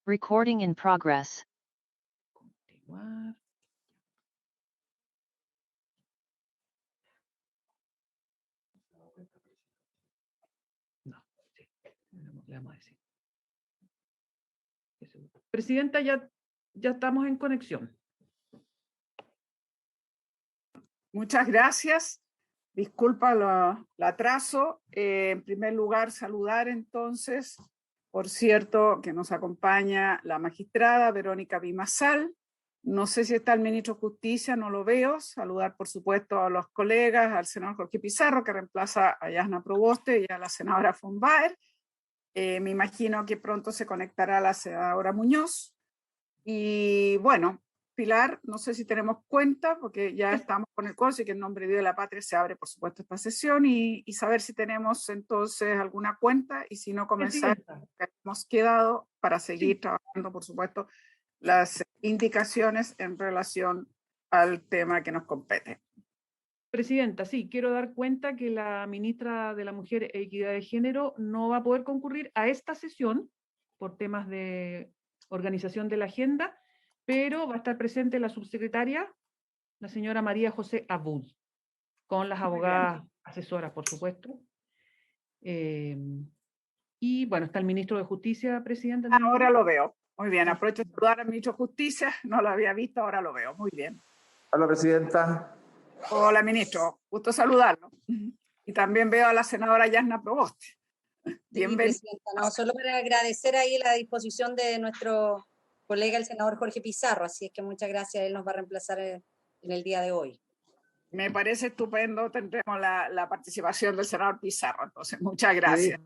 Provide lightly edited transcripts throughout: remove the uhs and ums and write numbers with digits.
Recording in progress. Continuar. No, sí, le vamos a decir. Presidenta, ya estamos en conexión. Muchas gracias. Disculpa el atraso. En primer lugar, saludar entonces, por cierto, que nos acompaña la magistrada Verónica Vimasal. No sé si está el ministro de Justicia, no lo veo. Saludar, por supuesto, a los colegas, al senador Jorge Pizarro, que reemplaza a Yasna Proboste, y a la senadora von Baer. Me imagino que pronto se conectará la senadora Muñoz. Y bueno, Pilar, no sé si tenemos cuenta, porque ya estamos con el COSI, que en nombre de Dios de la Patria se abre, por supuesto, esta sesión, y saber si tenemos entonces alguna cuenta, y si no, comenzar que hemos quedado para seguir trabajando, por supuesto, las indicaciones en relación al tema que nos compete. Presidenta, sí, quiero dar cuenta que la ministra de la Mujer e Equidad de Género no va a poder concurrir a esta sesión por temas de organización de la agenda, pero va a estar presente la subsecretaria, la señora María José Abud, con las abogadas asesoras, por supuesto. Y bueno, está el ministro de Justicia, presidenta. Ahora lo veo. Muy bien, aprovecho de saludar al ministro de Justicia, no lo había visto, ahora lo veo. Muy bien. Hola, presidenta. Hola, ministro. Gusto saludarlo. Y también veo a la senadora Yasna Proboste. Bienvenida. Sí, presidenta, no, solo para agradecer ahí la disposición de nuestro colega, el senador Jorge Pizarro, así es que muchas gracias, él nos va a reemplazar en el día de hoy. Me parece estupendo, tendremos la participación del senador Pizarro, entonces muchas gracias.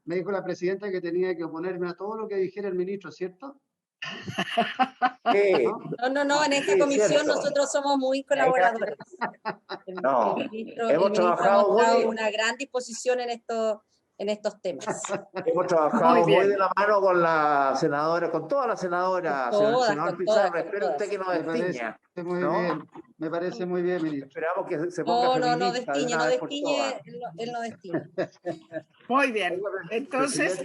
Me dijo la presidenta que tenía que oponerme a todo lo que dijera el ministro, ¿cierto? No, en esta comisión cierto. Nosotros somos muy colaboradores. No, el ministro ha mostrado una gran disposición en estos temas. Hemos trabajado muy de la mano con la senadora, con todas las senadoras, senador Pizarro. Espero usted que nos destiña. Me parece muy bien, ministro. Esperamos que se ponga no destiñe, él no destiñe. Muy bien, entonces...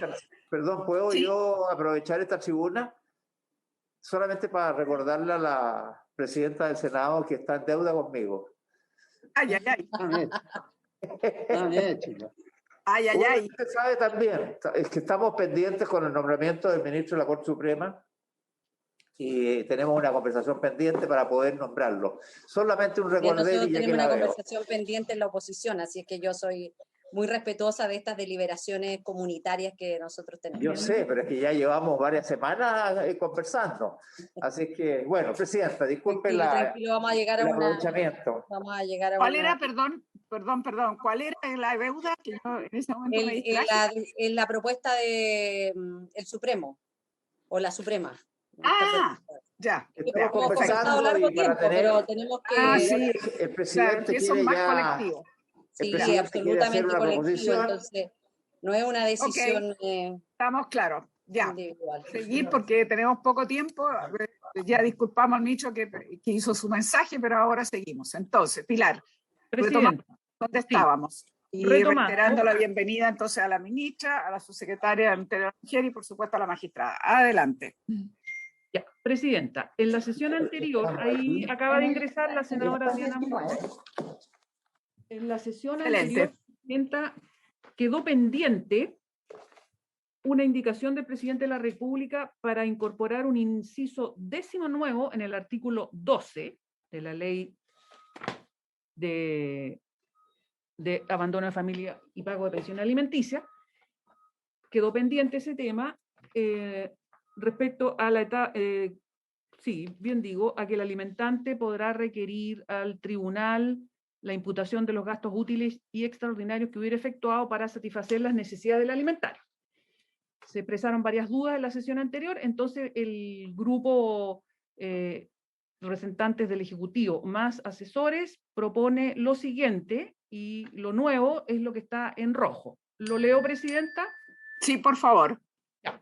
Perdón, ¿puedo yo aprovechar esta tribuna? Solamente para recordarle a la presidenta del Senado que está en deuda conmigo. Ay. Ay. Usted sabe también, es que estamos pendientes con el nombramiento del ministro de la Corte Suprema y tenemos una conversación pendiente para poder nombrarlo. Solamente un recuerdo. Nosotros tenemos una conversación pendiente en la oposición, así es que yo soy muy respetuosa de estas deliberaciones comunitarias que nosotros tenemos. Yo sé, pero es que ya llevamos varias semanas conversando. Así que, bueno, presidenta, disculpe tranquilo, vamos a llegar a aprovechamiento. Vamos a llegar a ¿Cuál era, perdón, cuál era la deuda que yo en ese momento me distraje? La propuesta de el Supremo, o la Suprema. Ya. Hemos conversado largo tiempo, pero tenemos que... sí, el presidente quiere ya... colectivo. Sí, absolutamente colectivo, entonces no es una decisión estamos claros, ya. Individual. Seguir porque tenemos poco tiempo, ya disculpamos al Micho que hizo su mensaje, pero ahora seguimos. Entonces, Pilar, retomamos dónde estábamos. Y reiterando la bienvenida entonces a la ministra, a la subsecretaria del Ministerio de la Mujer y por supuesto a la magistrada. Adelante. Ya, presidenta, en la sesión anterior, ahí acaba de ingresar la senadora Diana Muñoz. En la sesión anterior, presidenta, quedó pendiente una indicación del presidente de la República para incorporar un inciso 19 en el artículo 12 de la ley de abandono de familia y pago de pensión alimenticia. Quedó pendiente ese tema respecto a la etapa, a que el alimentante podrá requerir al tribunal la imputación de los gastos útiles y extraordinarios que hubiera efectuado para satisfacer las necesidades del alimentario. Se expresaron varias dudas en la sesión anterior, entonces el grupo representantes del Ejecutivo más asesores propone lo siguiente, y lo nuevo es lo que está en rojo. ¿Lo leo, presidenta? Sí, por favor. Ya.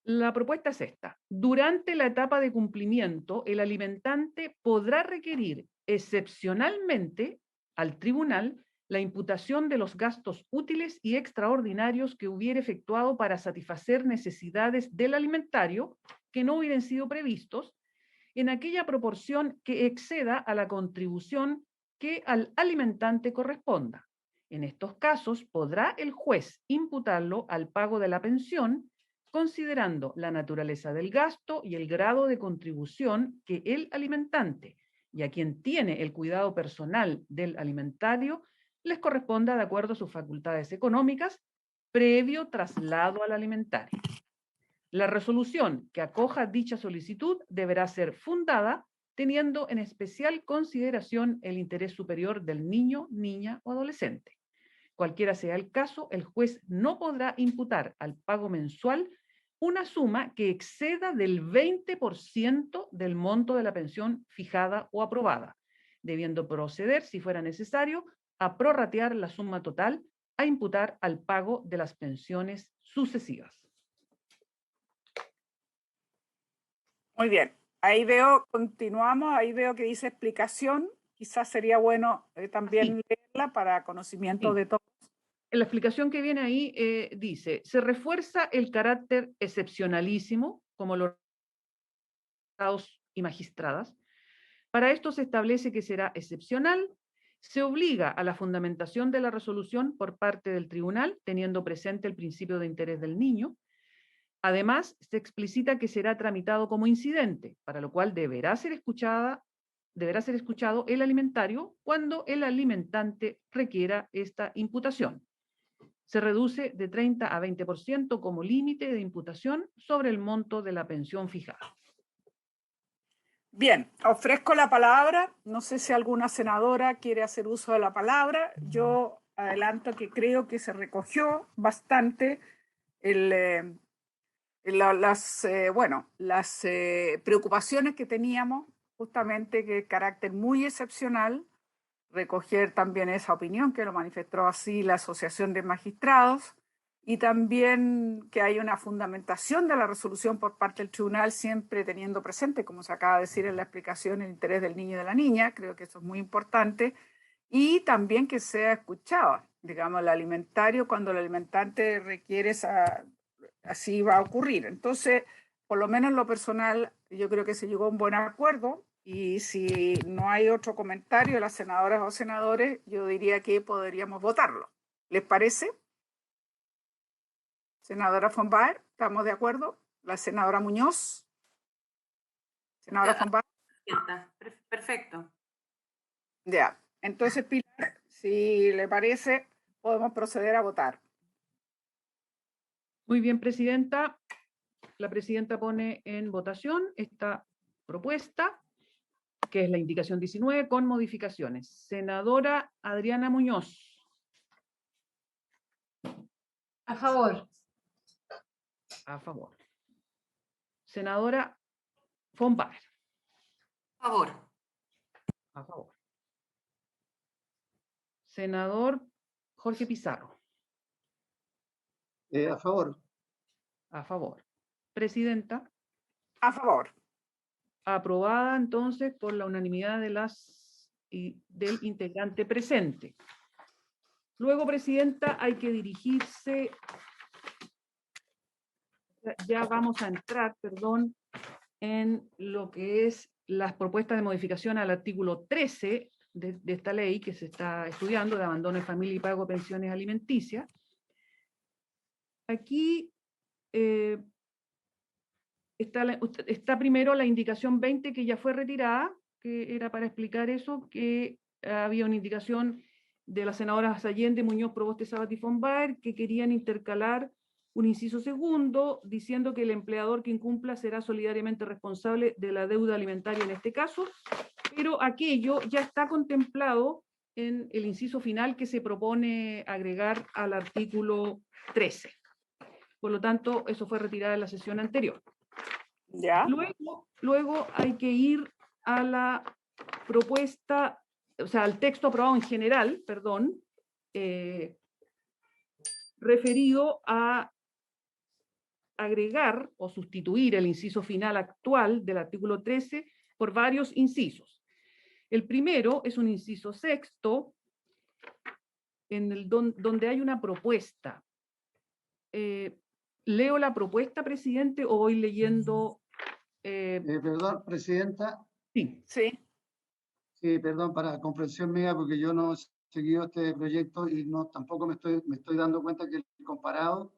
La propuesta es esta. Durante la etapa de cumplimiento, el alimentante podrá requerir excepcionalmente al tribunal la imputación de los gastos útiles y extraordinarios que hubiera efectuado para satisfacer necesidades del alimentario que no hubieran sido previstos, en aquella proporción que exceda a la contribución que al alimentante corresponda. En estos casos, podrá el juez imputarlo al pago de la pensión, considerando la naturaleza del gasto y el grado de contribución que el alimentante y a quien tiene el cuidado personal del alimentario les corresponda de acuerdo a sus facultades económicas, previo traslado al alimentario. La resolución que acoja dicha solicitud deberá ser fundada teniendo en especial consideración el interés superior del niño, niña o adolescente. Cualquiera sea el caso, el juez no podrá imputar al pago mensual una suma que exceda del 20% del monto de la pensión fijada o aprobada, debiendo proceder, si fuera necesario, a prorratear la suma total a imputar al pago de las pensiones sucesivas. Muy bien. Ahí veo, continuamos, ahí veo que dice explicación. Quizás sería bueno también leerla para conocimiento de todos. En la explicación que viene ahí dice, se refuerza el carácter excepcionalísimo, como los magistrados y magistradas. Para esto se establece que será excepcional, se obliga a la fundamentación de la resolución por parte del tribunal, teniendo presente el principio de interés del niño. Además, se explicita que será tramitado como incidente, para lo cual deberá ser escuchado el alimentario cuando el alimentante requiera esta imputación. Se reduce de 30 a 20% como límite de imputación sobre el monto de la pensión fijada. Bien, ofrezco la palabra. No sé si alguna senadora quiere hacer uso de la palabra. Yo adelanto que creo que se recogió bastante las preocupaciones que teníamos, justamente que el carácter muy excepcional, recoger también esa opinión que lo manifestó así la Asociación de Magistrados, y también que hay una fundamentación de la resolución por parte del tribunal, siempre teniendo presente, como se acaba de decir en la explicación, el interés del niño y de la niña. Creo que eso es muy importante. Y también que sea escuchado, digamos, el alimentario, cuando el alimentante requiere así va a ocurrir. Entonces, por lo menos en lo personal, yo creo que se llegó a un buen acuerdo. Y si no hay otro comentario de las senadoras o senadores, yo diría que podríamos votarlo. ¿Les parece? Senadora von Baer, ¿estamos de acuerdo? La senadora Muñoz. Senadora von Baer. Perfecto. Ya, entonces Pilar, si le parece, podemos proceder a votar. Muy bien, Presidenta. La Presidenta pone en votación esta propuesta, que es la indicación 19, con modificaciones. Senadora Adriana Muñoz. A favor. A favor. Senadora von Baer. A favor. A favor. Senador Jorge Pizarro. A favor. A favor. Presidenta. A favor. Aprobada entonces por la unanimidad del integrante presente. Luego, Presidenta, hay que dirigirse, ya vamos a entrar, en lo que es las propuestas de modificación al artículo 13 de esta ley que se está estudiando, de abandono de familia y pago de pensiones alimenticias. Aquí está primero la indicación 20, que ya fue retirada, que era para explicar eso, que había una indicación de las senadoras Allende, Muñoz, Proboste, Sabat y von Baer, que querían intercalar un inciso segundo, diciendo que el empleador que incumpla será solidariamente responsable de la deuda alimentaria en este caso, pero aquello ya está contemplado en el inciso final que se propone agregar al artículo 13. Por lo tanto, eso fue retirado en la sesión anterior. ¿Ya? Luego hay que ir a la propuesta, o sea, al texto aprobado en general, referido a agregar o sustituir el inciso final actual del artículo 13 por varios incisos. El primero es un inciso sexto donde hay una propuesta. ¿Leo la propuesta, presidente, o voy leyendo? Perdón, presidenta. Sí. Sí. Sí, perdón, para comprensión mía, porque yo no he seguido este proyecto y no tampoco me estoy dando cuenta que el comparado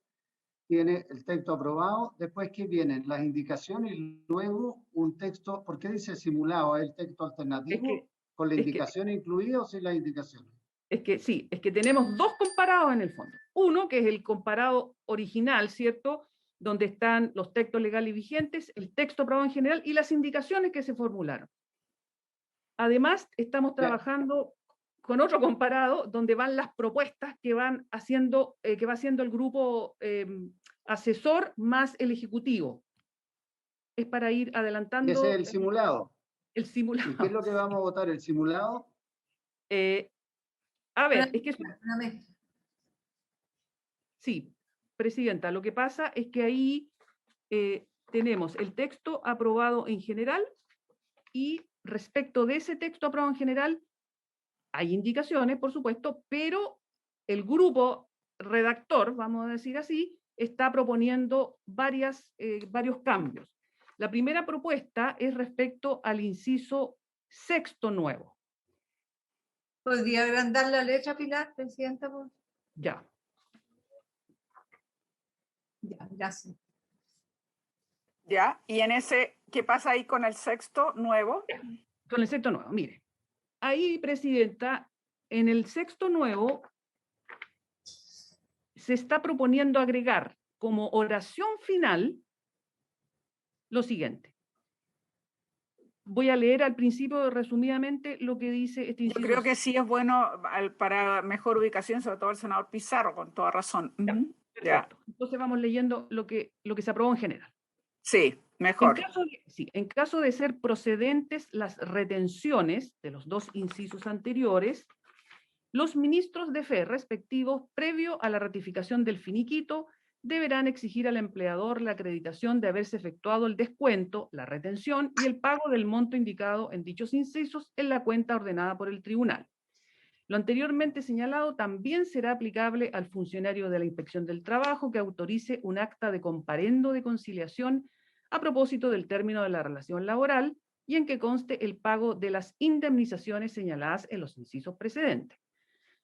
tiene el texto aprobado, después que vienen las indicaciones y luego un texto. ¿Por qué dice simulado? ¿Es el texto alternativo con la indicación incluida o sin las indicaciones? Es que tenemos dos comparados en el fondo. Uno, que es el comparado original, ¿cierto? Donde están los textos legales vigentes, el texto aprobado en general y las indicaciones que se formularon. Además, estamos trabajando con otro comparado donde van las propuestas que van haciendo, que va haciendo el grupo asesor más el ejecutivo. Es para ir adelantando. ¿Y ese es el simulado? El simulado. ¿Y qué es lo que vamos a votar? ¿El simulado? A ver, es que sí, presidenta, lo que pasa es que ahí tenemos el texto aprobado en general y respecto de ese texto aprobado en general hay indicaciones, por supuesto, pero el grupo redactor, vamos a decir así, está proponiendo varios cambios. La primera propuesta es respecto al inciso 6º nuevo. ¿Podría agrandar la letra, Pilar, presidenta? Ya. Ya, gracias. Ya, y en ese, ¿qué pasa ahí con el 6º nuevo? Con el 6º nuevo, mire. Ahí, presidenta, en el 6º nuevo se está proponiendo agregar como oración final lo siguiente. Voy a leer al principio resumidamente lo que dice este inciso. Yo creo que sí es bueno para mejor ubicación, sobre todo el senador Pizarro, con toda razón. Ya. Entonces vamos leyendo lo que se aprobó en general. Sí, mejor. En caso de ser procedentes las retenciones de los dos incisos anteriores, los ministros de fe respectivos, previo a la ratificación del finiquito, deberán exigir al empleador la acreditación de haberse efectuado el descuento, la retención y el pago del monto indicado en dichos incisos en la cuenta ordenada por el tribunal. Lo anteriormente señalado también será aplicable al funcionario de la Inspección del Trabajo que autorice un acta de comparendo de conciliación a propósito del término de la relación laboral y en que conste el pago de las indemnizaciones señaladas en los incisos precedentes.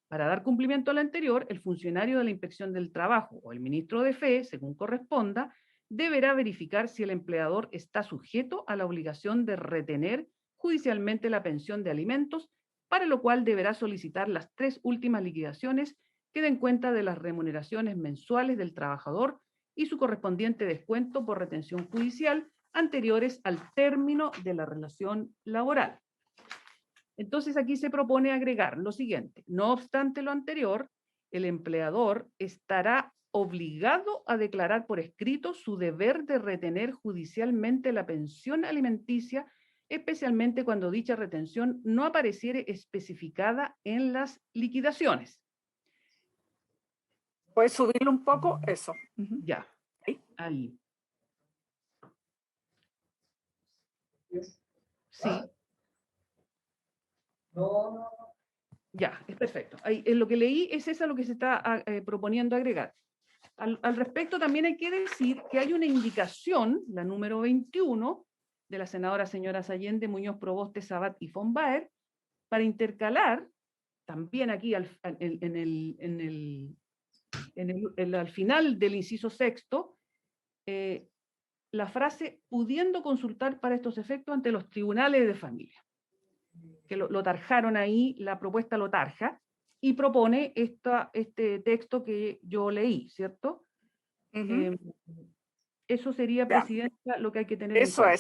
Para dar cumplimiento a lo anterior, el funcionario de la Inspección del Trabajo o el ministro de Fe, según corresponda, deberá verificar si el empleador está sujeto a la obligación de retener judicialmente la pensión de alimentos, para lo cual deberá solicitar las 3 últimas liquidaciones que den cuenta de las remuneraciones mensuales del trabajador y su correspondiente descuento por retención judicial anteriores al término de la relación laboral. Entonces aquí se propone agregar lo siguiente: no obstante lo anterior, el empleador estará obligado a declarar por escrito su deber de retener judicialmente la pensión alimenticia, especialmente cuando dicha retención no apareciere especificada en las liquidaciones. ¿Puedes subirlo un poco? Eso. Ya, ahí. Sí. Ya, es perfecto. Ahí, en lo que leí es esa lo que se está proponiendo agregar. Al respecto también hay que decir que hay una indicación, la número 21, de la senadora señora Allende, Muñoz, Proboste, Sabat y von Baer, para intercalar también aquí al final del inciso 6º, la frase pudiendo consultar para estos efectos ante los tribunales de familia. Que lo tarjaron ahí, la propuesta lo tarja, y propone este texto que yo leí, ¿cierto? Eso sería, presidenta, lo que hay que tener en cuenta.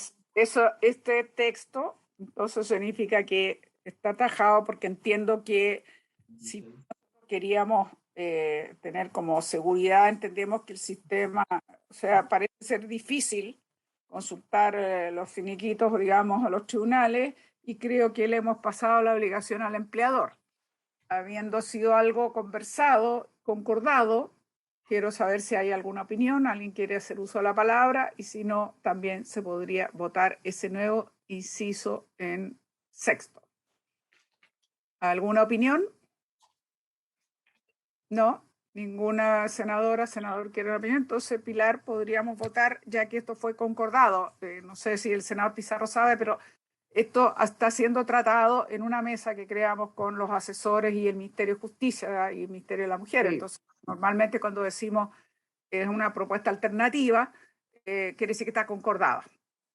Este texto, entonces significa que está tajado, porque entiendo que si queríamos tener como seguridad, entendemos que el sistema, o sea, parece ser difícil consultar los finiquitos, digamos, a los tribunales, y creo que le hemos pasado la obligación al empleador. Habiendo sido algo conversado, concordado, quiero saber si hay alguna opinión, alguien quiere hacer uso de la palabra, y si no, también se podría votar ese nuevo inciso en 6º. ¿Alguna opinión? No, ninguna senadora, senador quiere una opinión. Entonces, Pilar, podríamos votar, ya que esto fue concordado. No sé si el senador Pizarro sabe, pero esto está siendo tratado en una mesa que creamos con los asesores y el Ministerio de Justicia y el Ministerio de la Mujer. Sí. Entonces, normalmente cuando decimos es una propuesta alternativa, quiere decir que está concordada.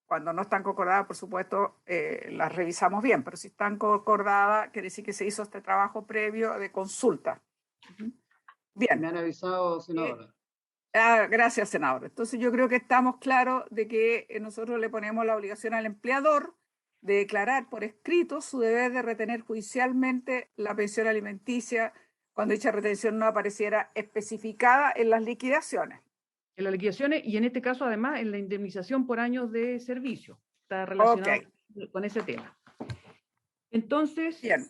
Cuando no están concordadas, por supuesto, las revisamos bien, pero si están concordadas, quiere decir que se hizo este trabajo previo de consulta. Bien. Me han avisado, senadora. Gracias, senador. Entonces yo creo que estamos claros de que nosotros le ponemos la obligación al empleador de declarar por escrito su deber de retener judicialmente la pensión alimenticia cuando dicha retención no apareciera especificada en las liquidaciones. En las liquidaciones y en este caso además en la indemnización por años de servicio. Está relacionado con ese tema. Entonces, bien.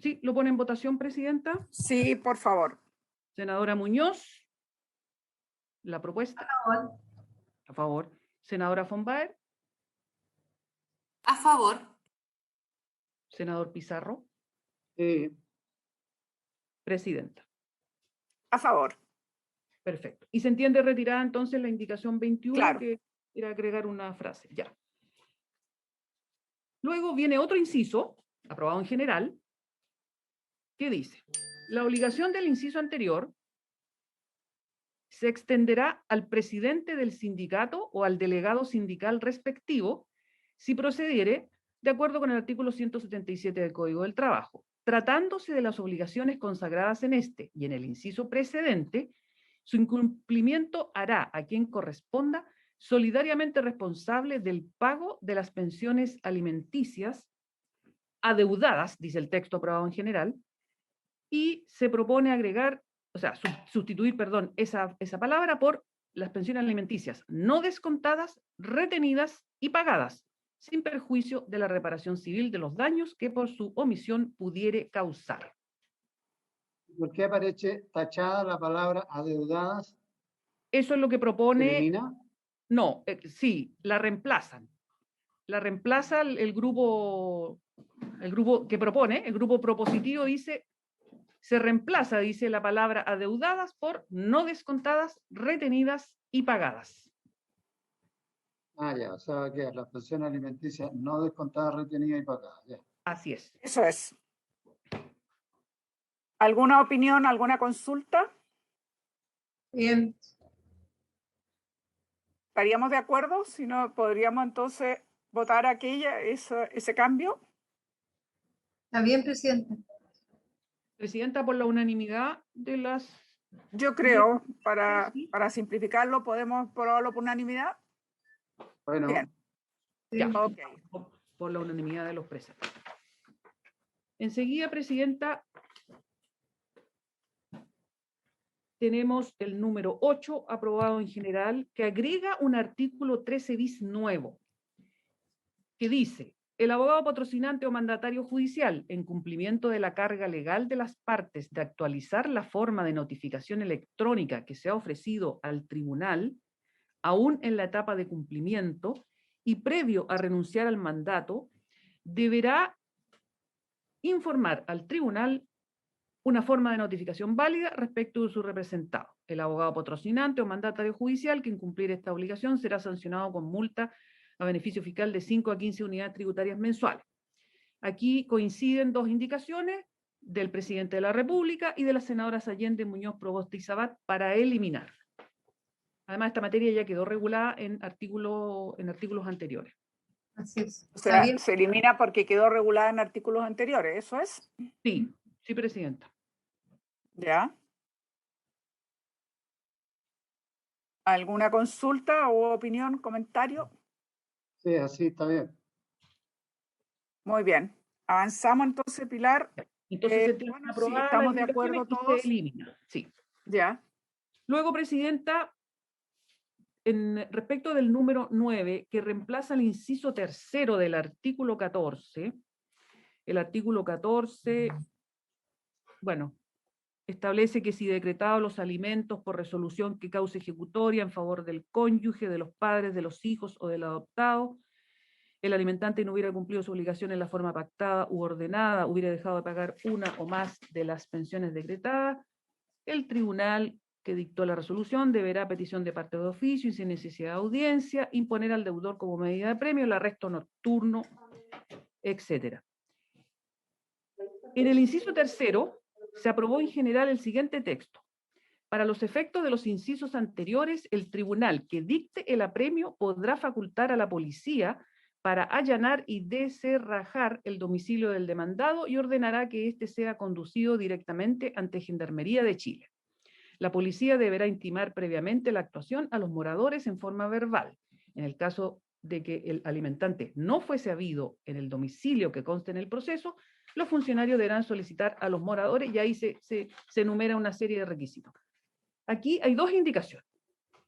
¿Sí? ¿Lo pone en votación, Presidenta? Sí, por favor. Senadora Muñoz, la propuesta. A favor. A favor. Senadora von Baer. A favor. Senador Pizarro. Sí. Presidenta. A favor. Perfecto. Y se entiende retirada entonces la indicación 21, claro, que era agregar una frase. Ya. Luego viene otro inciso, aprobado en general, que dice: la obligación del inciso anterior se extenderá al presidente del sindicato o al delegado sindical respectivo si procediere de acuerdo con el artículo 177 del Código del Trabajo, tratándose de las obligaciones consagradas en este y en el inciso precedente. Su incumplimiento hará a quien corresponda solidariamente responsable del pago de las pensiones alimenticias adeudadas, dice el texto aprobado en general, y se propone agregar, o sea, sustituir, perdón, esa palabra por las pensiones alimenticias no descontadas, retenidas y pagadas, sin perjuicio de la reparación civil de los daños que por su omisión pudiere causar. ¿Por qué aparece tachada la palabra adeudadas? Eso es lo que propone. ¿Se elimina? No, sí, la reemplazan. La reemplaza el grupo que propone, el grupo propositivo dice, se reemplaza, dice, la palabra adeudadas por no descontadas, retenidas y pagadas. Ya, o sea, que las pensiones alimenticias no descontadas, retenidas y pagadas. Ya. Así es. Eso es. ¿Alguna opinión, alguna consulta? Bien. ¿Estaríamos de acuerdo? Si no, podríamos entonces votar ese cambio. Está bien, Presidenta. Presidenta, por la unanimidad de las... Yo creo, para simplificarlo, ¿podemos probarlo por unanimidad? Bueno. Bien. Ya, okay. Por la unanimidad de los presentes. Enseguida, Presidenta, tenemos el número 8 aprobado en general, que agrega un artículo 13 bis nuevo, que dice: el abogado patrocinante o mandatario judicial, en cumplimiento de la carga legal de las partes de actualizar la forma de notificación electrónica que se ha ofrecido al tribunal, aún en la etapa de cumplimiento y previo a renunciar al mandato, deberá informar al tribunal una forma de notificación válida respecto de su representado. El abogado patrocinante o mandatario judicial que incumplir esta obligación será sancionado con multa a beneficio fiscal de 5 a 15 unidades tributarias mensuales. Aquí coinciden dos indicaciones del presidente de la República y de las senadoras Allende, Muñoz, Proboste y Sabat para eliminar. Además, esta materia ya quedó regulada en artículos anteriores. Así es. O sea, se elimina porque quedó regulada en artículos anteriores, ¿eso es? Sí, sí, Presidenta. ¿Ya? ¿Alguna consulta o opinión, comentario? Sí, así está bien. Muy bien. Avanzamos entonces, Pilar. Entonces, bueno, sí, estamos de acuerdo todos. Se elimina, sí. Ya. Luego, Presidenta, respecto del número 9, que reemplaza el inciso tercero del artículo 14, el artículo 14, bueno, establece que si decretados los alimentos por resolución que cause ejecutoria en favor del cónyuge, de los padres, de los hijos o del adoptado, el alimentante no hubiera cumplido su obligación en la forma pactada u ordenada, hubiera dejado de pagar una o más de las pensiones decretadas, el tribunal que dictó la resolución deberá, a petición de parte de oficio y sin necesidad de audiencia, imponer al deudor como medida de premio el arresto nocturno, etc. En el inciso tercero, se aprobó en general el siguiente texto. Para los efectos de los incisos anteriores, el tribunal que dicte el apremio podrá facultar a la policía para allanar y descerrajar el domicilio del demandado y ordenará que éste sea conducido directamente ante Gendarmería de Chile. La policía deberá intimar previamente la actuación a los moradores en forma verbal. En el caso de que el alimentante no fuese habido en el domicilio que conste en el proceso, los funcionarios deberán solicitar a los moradores y ahí se enumera una serie de requisitos. Aquí hay dos indicaciones.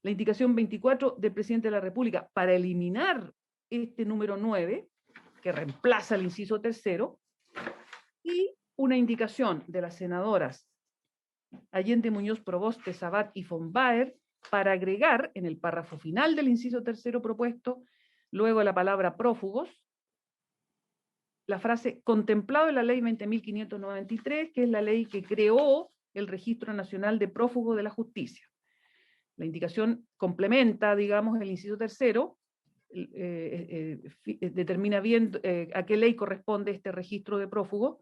La indicación 24 del presidente de la República para eliminar este número 9, que reemplaza el inciso tercero, y una indicación de las senadoras Allende, Muñoz, Proboste, Sabat y von Baer para agregar en el párrafo final del inciso tercero propuesto, luego de la palabra prófugos, la frase contemplado en la ley 20.593, que es la ley que creó el Registro Nacional de Prófugos de la Justicia. La indicación complementa, digamos, el inciso tercero, determina bien a qué ley corresponde este registro de prófugos,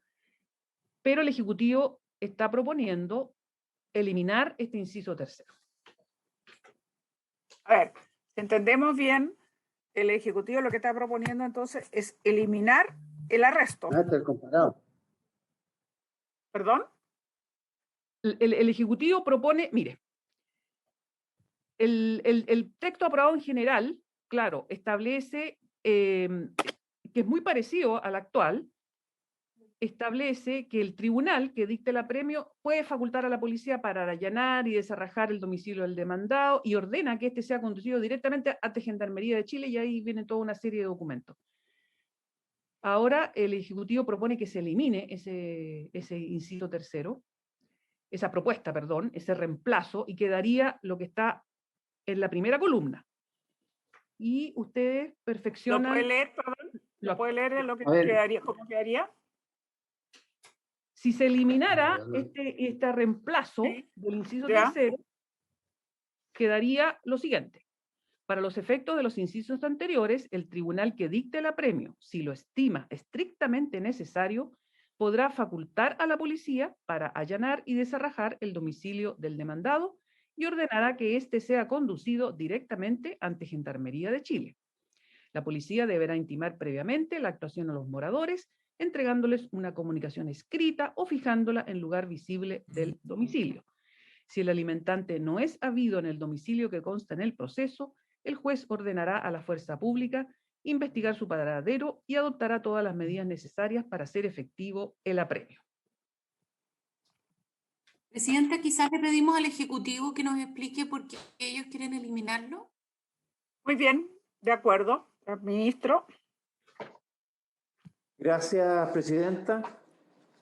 pero el Ejecutivo está proponiendo eliminar este inciso tercero. A ver, si entendemos bien, el Ejecutivo lo que está proponiendo entonces es eliminar el arresto. El comparado. ¿Perdón? El Ejecutivo propone, mire, el texto aprobado en general, claro, establece, que es muy parecido al actual, establece que el tribunal que dicte el apremio puede facultar a la policía para allanar y desarrajar el domicilio del demandado y ordena que éste sea conducido directamente ante Gendarmería de Chile, y ahí viene toda una serie de documentos. Ahora el Ejecutivo propone que se elimine ese inciso tercero, esa propuesta, perdón, ese reemplazo, y quedaría lo que está en la primera columna. Y ustedes perfeccionan... ¿Lo puede leer, perdón? ¿Lo puede leer lo que quedaría? ¿Cómo quedaría? Si se eliminara este reemplazo del inciso tercero, quedaría lo siguiente. Para los efectos de los incisos anteriores, el tribunal que dicte el apremio, si lo estima estrictamente necesario, podrá facultar a la policía para allanar y desarrajar el domicilio del demandado y ordenará que éste sea conducido directamente ante Gendarmería de Chile. La policía deberá intimar previamente la actuación a los moradores, entregándoles una comunicación escrita o fijándola en lugar visible del domicilio. Si el alimentante no es habido en el domicilio que consta en el proceso, el juez ordenará a la fuerza pública investigar su paradero y adoptará todas las medidas necesarias para hacer efectivo el apremio. Presidenta, quizás le pedimos al Ejecutivo que nos explique por qué ellos quieren eliminarlo. Muy bien, de acuerdo. Ministro. Gracias, presidenta.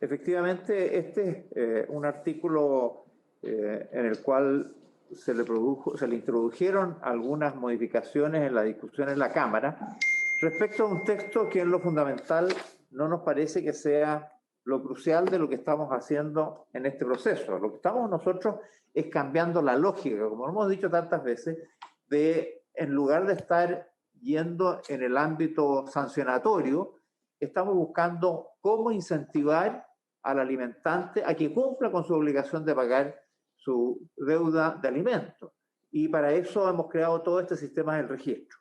Efectivamente, este es un artículo en el cual se le introdujeron algunas modificaciones en la discusión en la Cámara respecto a un texto que en lo fundamental no nos parece que sea lo crucial de lo que estamos haciendo en este proceso. Lo que estamos nosotros es cambiando la lógica, como hemos dicho tantas veces, de en lugar de estar yendo en el ámbito sancionatorio, estamos buscando cómo incentivar al alimentante a que cumpla con su obligación de pagar su deuda de alimentos. Y para eso hemos creado todo este sistema del registro.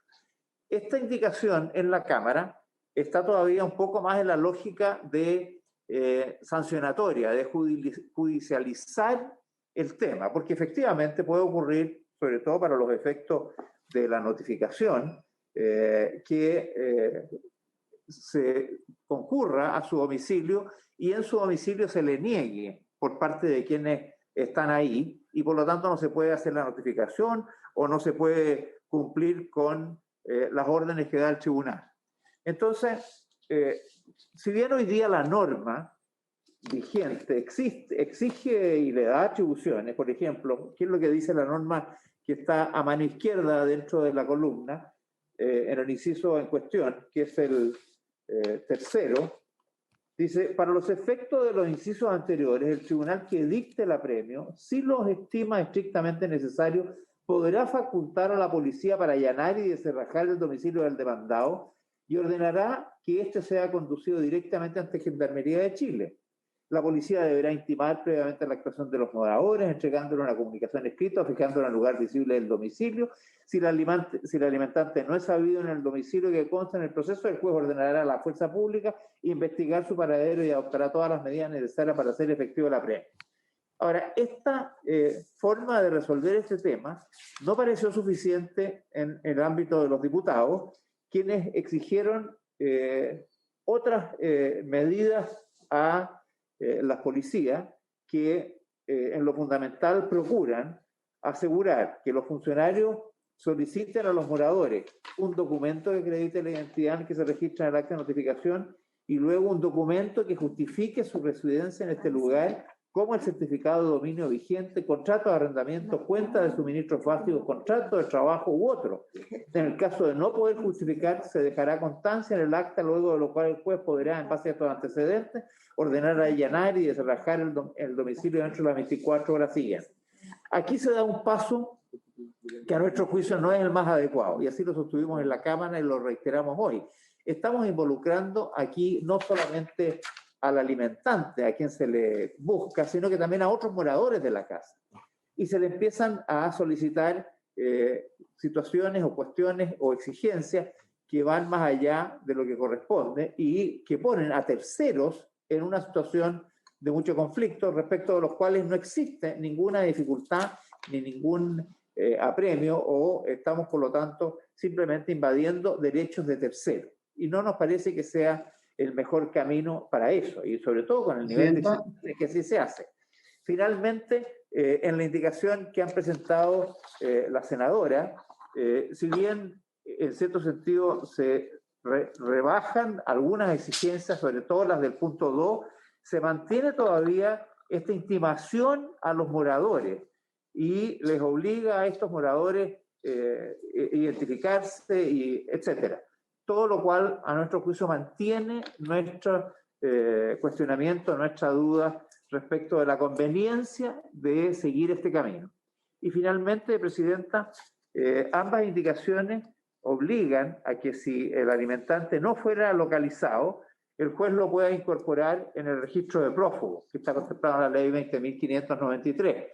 Esta indicación en la Cámara está todavía un poco más en la lógica de sancionatoria, de judicializar el tema, porque efectivamente puede ocurrir, sobre todo para los efectos de la notificación, que se concurra a su domicilio y en su domicilio se le niegue por parte de quienes están ahí y por lo tanto no se puede hacer la notificación o no se puede cumplir con las órdenes que da el tribunal. Entonces, si bien hoy día la norma vigente exige y le da atribuciones, por ejemplo, ¿qué es lo que dice la norma que está a mano izquierda dentro de la columna, en el inciso en cuestión, que es el tercero? Dice, para los efectos de los incisos anteriores, el tribunal que dicte el apremio, si los estima estrictamente necesario, podrá facultar a la policía para allanar y descerrajar el domicilio del demandado y ordenará que éste sea conducido directamente ante Gendarmería de Chile. La policía deberá intimar previamente la actuación de los moradores, entregándole una comunicación escrita o fijándola en lugar visible del domicilio. Si el alimentante no es sabido en el domicilio que consta en el proceso, el juez ordenará a la fuerza pública investigar su paradero y adoptará todas las medidas necesarias para hacer efectivo el apremio. Ahora, esta forma de resolver este tema no pareció suficiente en el ámbito de los diputados, quienes exigieron otras medidas a las policías que en lo fundamental procuran asegurar que los funcionarios soliciten a los moradores un documento que acredite la identidad que se registra en el acta de notificación y luego un documento que justifique su residencia en este lugar, como el certificado de dominio vigente, contrato de arrendamiento, cuenta de suministros básicos, contrato de trabajo u otro. En el caso de no poder justificar, se dejará constancia en el acta, luego de lo cual el juez podrá, en base a estos antecedentes, ordenar allanar y desalojar el domicilio dentro de las 24 horas siguientes. Aquí se da un paso que a nuestro juicio no es el más adecuado, y así lo sostuvimos en la Cámara y lo reiteramos hoy. Estamos involucrando aquí no solamente al alimentante, a quien se le busca, sino que también a otros moradores de la casa. Y se le empiezan a solicitar situaciones o cuestiones o exigencias que van más allá de lo que corresponde y que ponen a terceros en una situación de mucho conflicto respecto de los cuales no existe ninguna dificultad ni ningún apremio o estamos, por lo tanto, simplemente invadiendo derechos de terceros. Y no nos parece que sea el mejor camino para eso, y sobre todo con el nivel de que sí se hace. Finalmente, en la indicación que han presentado la senadora, si bien en cierto sentido se rebajan algunas exigencias, sobre todo las del punto 2, se mantiene todavía esta intimación a los moradores y les obliga a estos moradores identificarse, y etcétera. Todo lo cual, a nuestro juicio, mantiene nuestro cuestionamiento, nuestra duda respecto de la conveniencia de seguir este camino. Y finalmente, Presidenta, ambas indicaciones obligan a que si el alimentante no fuera localizado, el juez lo pueda incorporar en el registro de prófugos, que está contemplado en la ley 20.593.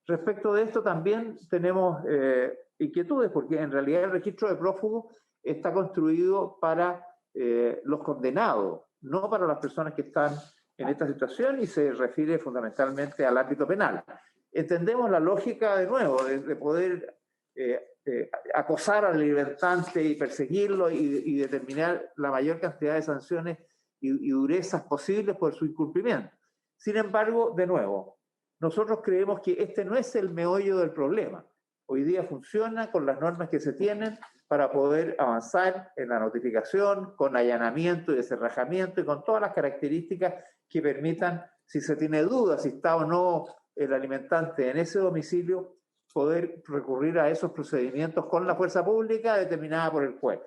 Respecto de esto también tenemos inquietudes, porque en realidad el registro de prófugos está construido para los condenados, no para las personas que están en esta situación, y se refiere fundamentalmente al ámbito penal. Entendemos la lógica, de nuevo, de poder acosar al alimentante y perseguirlo y determinar la mayor cantidad de sanciones y durezas posibles por su incumplimiento. Sin embargo, de nuevo, nosotros creemos que este no es el meollo del problema. Hoy día funciona con las normas que se tienen para poder avanzar en la notificación, con allanamiento y descerrajamiento y con todas las características que permitan, si se tiene dudas si está o no el alimentante en ese domicilio, poder recurrir a esos procedimientos con la fuerza pública determinada por el juez.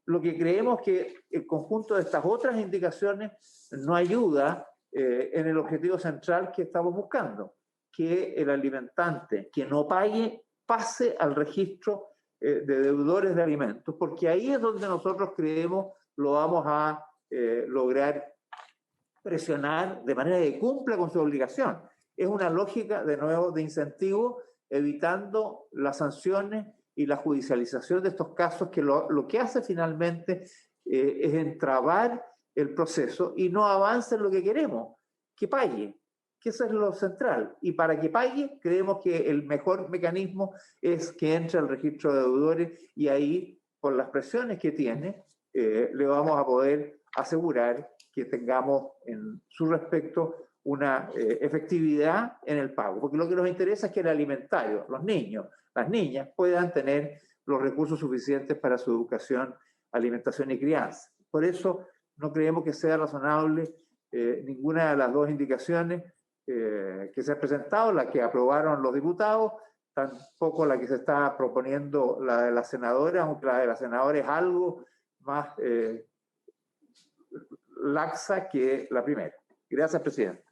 Lo que creemos que el conjunto de estas otras indicaciones no ayuda en el objetivo central que estamos buscando, que el alimentante que no pague pase al registro de deudores de alimentos, porque ahí es donde nosotros creemos lo vamos a lograr presionar de manera que cumpla con su obligación. Es una lógica, de nuevo, de incentivo, evitando las sanciones y la judicialización de estos casos, que lo que hace finalmente es entrabar el proceso y no avanza en lo que queremos, que pague, que eso es lo central. Y para que pague, creemos que el mejor mecanismo es que entre al registro de deudores, y ahí, por las presiones que tiene, le vamos a poder asegurar que tengamos en su respecto una efectividad en el pago. Porque lo que nos interesa es que el alimentario, los niños, las niñas, puedan tener los recursos suficientes para su educación, alimentación y crianza. Por eso no creemos que sea razonable ninguna de las dos indicaciones que se han presentado, la que aprobaron los diputados, tampoco la que se está proponiendo la de la senadora, aunque la de la senadora es algo más laxa que la primera. Gracias, presidente.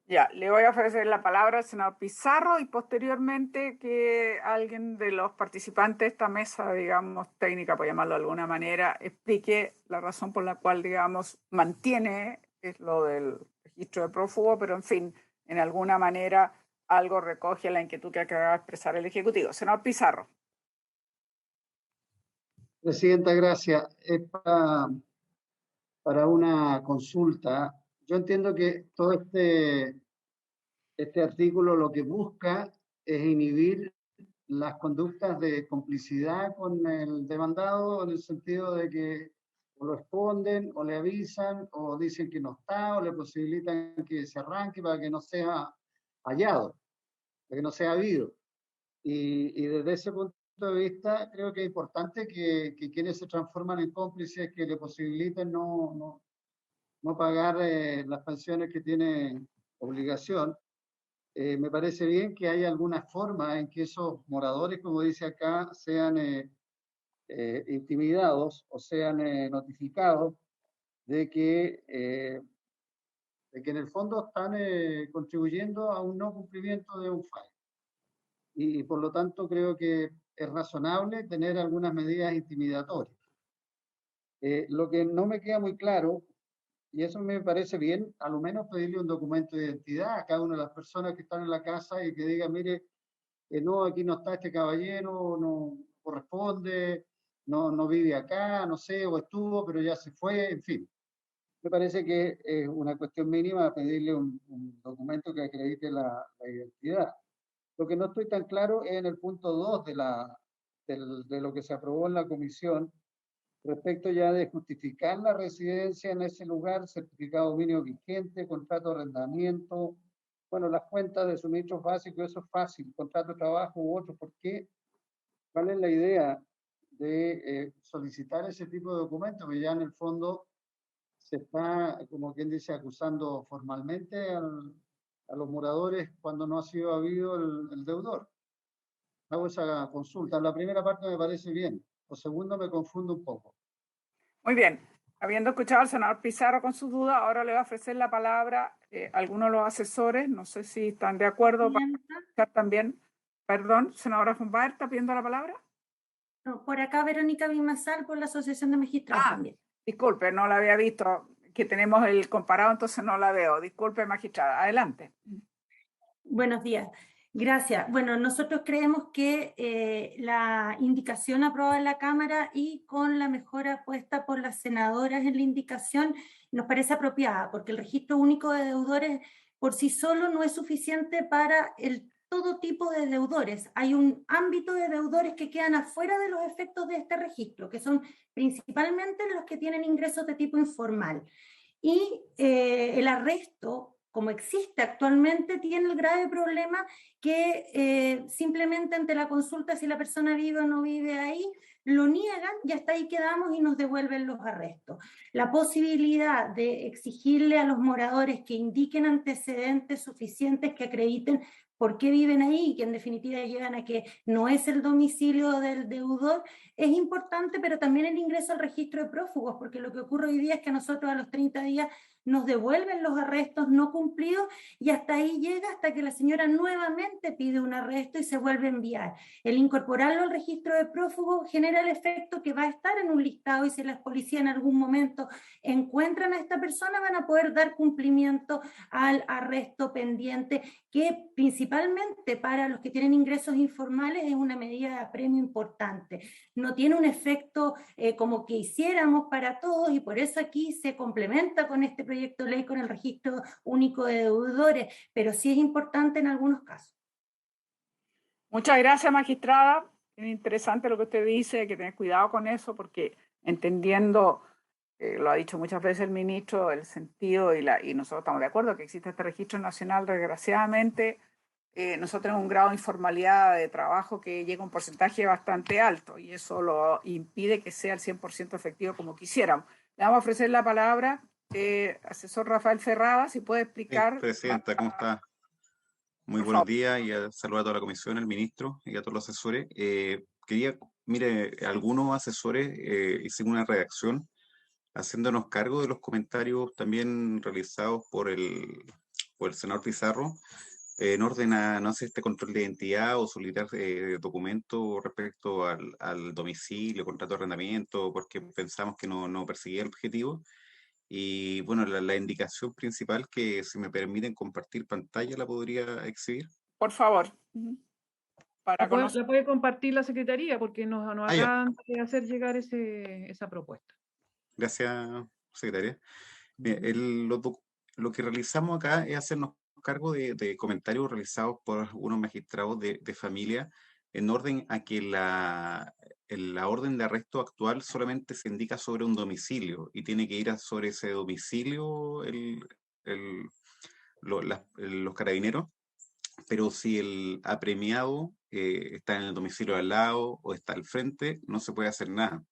Ya, le voy a ofrecer la palabra al senador Pizarro y posteriormente que alguien de los participantes de esta mesa, digamos, técnica, por llamarlo de alguna manera, explique la razón por la cual, digamos, mantiene lo del registro de prófugo, pero en fin, en alguna manera algo recoge la inquietud que acaba de expresar el Ejecutivo. Senador Pizarro. Presidenta, gracias. Es para una consulta. Yo entiendo que todo este artículo lo que busca es inhibir las conductas de complicidad con el demandado, en el sentido de que o lo esconden, o le avisan, o dicen que no está, o le posibilitan que se arranque para que no sea hallado, para que no sea habido. Y desde ese punto de vista, creo que es importante que quienes se transforman en cómplices, que le posibiliten no pagar las pensiones que tiene obligación. Me parece bien que haya alguna forma en que esos moradores, como dice acá, sean intimidados o sean notificados de que en el fondo están contribuyendo a un no cumplimiento de un fallo. Y por lo tanto creo que es razonable tener algunas medidas intimidatorias. Lo que no me queda muy claro, y eso me parece bien, a lo menos pedirle un documento de identidad a cada una de las personas que están en la casa y que diga, mire, no, aquí no está este caballero, no corresponde, no vive acá, no sé, o estuvo, pero ya se fue, en fin. Me parece que es una cuestión mínima pedirle un documento que acredite la identidad. Lo que no estoy tan claro es en el punto 2 de lo que se aprobó en la comisión, respecto ya de justificar la residencia en ese lugar, certificado de dominio vigente, contrato de arrendamiento, bueno, las cuentas de suministros básicos, eso es fácil, contrato de trabajo u otro. ¿Por qué? ¿Cuál es la idea de solicitar ese tipo de documentos? Que ya en el fondo se está, como quien dice, acusando formalmente a los moradores cuando no ha sido habido el deudor. Hago esa consulta. La primera parte me parece bien. Lo segundo me confundo un poco. Muy bien. Habiendo escuchado al senador Pizarro con sus dudas, ahora le voy a ofrecer la palabra a algunos de los asesores. No sé si están de acuerdo para escuchar también. Perdón, senadora Fumbar, ¿está pidiendo la palabra? No, por acá Verónica Bimasal por la Asociación de Magistrados también. Disculpe, no la había visto, que tenemos el comparado, entonces no la veo. Disculpe, magistrada. Adelante. Buenos días. Gracias. Bueno, nosotros creemos que la indicación aprobada en la Cámara y con la mejora puesta por las senadoras en la indicación nos parece apropiada, porque el registro único de deudores por sí solo no es suficiente para todo tipo de deudores. Hay un ámbito de deudores que quedan afuera de los efectos de este registro, que son principalmente los que tienen ingresos de tipo informal. Y el arresto, como existe actualmente, tiene el grave problema que simplemente ante la consulta si la persona vive o no vive ahí, lo niegan y hasta ahí quedamos y nos devuelven los arrestos. La posibilidad de exigirle a los moradores que indiquen antecedentes suficientes que acrediten por qué viven ahí y que en definitiva llegan a que no es el domicilio del deudor, es importante, pero también el ingreso al registro de prófugos, porque lo que ocurre hoy día es que a nosotros a los 30 días nos devuelven los arrestos no cumplidos y hasta ahí llega hasta que la señora nuevamente pide un arresto y se vuelve a enviar. El incorporarlo al registro de prófugos genera el efecto que va a estar en un listado y si las policías en algún momento encuentran a esta persona van a poder dar cumplimiento al arresto pendiente, que principalmente para los que tienen ingresos informales es una medida de apremio importante. No tiene un efecto como que hiciéramos para todos y por eso aquí se complementa con este proyecto de ley con el registro único de deudores, pero sí es importante en algunos casos. Muchas gracias, magistrada. Es interesante lo que usted dice, hay que tener cuidado con eso porque entendiendo, lo ha dicho muchas veces el ministro, el sentido y nosotros estamos de acuerdo que existe este registro nacional, desgraciadamente, nosotros tenemos un grado de informalidad de trabajo que llega a un porcentaje bastante alto y eso lo impide que sea el 100% efectivo como quisiéramos. Le vamos a ofrecer la palabra, asesor Rafael Ferrada, si puede explicar. Sí, presidenta, ¿cómo está? Muy buenos días y saludo a toda la comisión, al ministro y a todos los asesores. Quería, mire, algunos asesores hicieron una redacción haciéndonos cargo de los comentarios también realizados por el senador Pizarro, en orden a no hacer este control de identidad o solicitar documentos respecto al domicilio, contrato de arrendamiento, porque pensamos que no perseguía el objetivo. Y bueno, la indicación principal, que si me permiten compartir pantalla, la podría exhibir. Por favor. Para la puede compartir la Secretaría, porque nos ya. acaban de hacer llegar esa propuesta. Gracias, secretaria. Lo que realizamos acá es hacernos cargo de comentarios realizados por algunos magistrados de familia, en orden a que la orden de arresto actual solamente se indica sobre un domicilio y tiene que ir sobre ese domicilio los carabineros, pero si el apremiado está en el domicilio al lado o está al frente, no se puede hacer nada.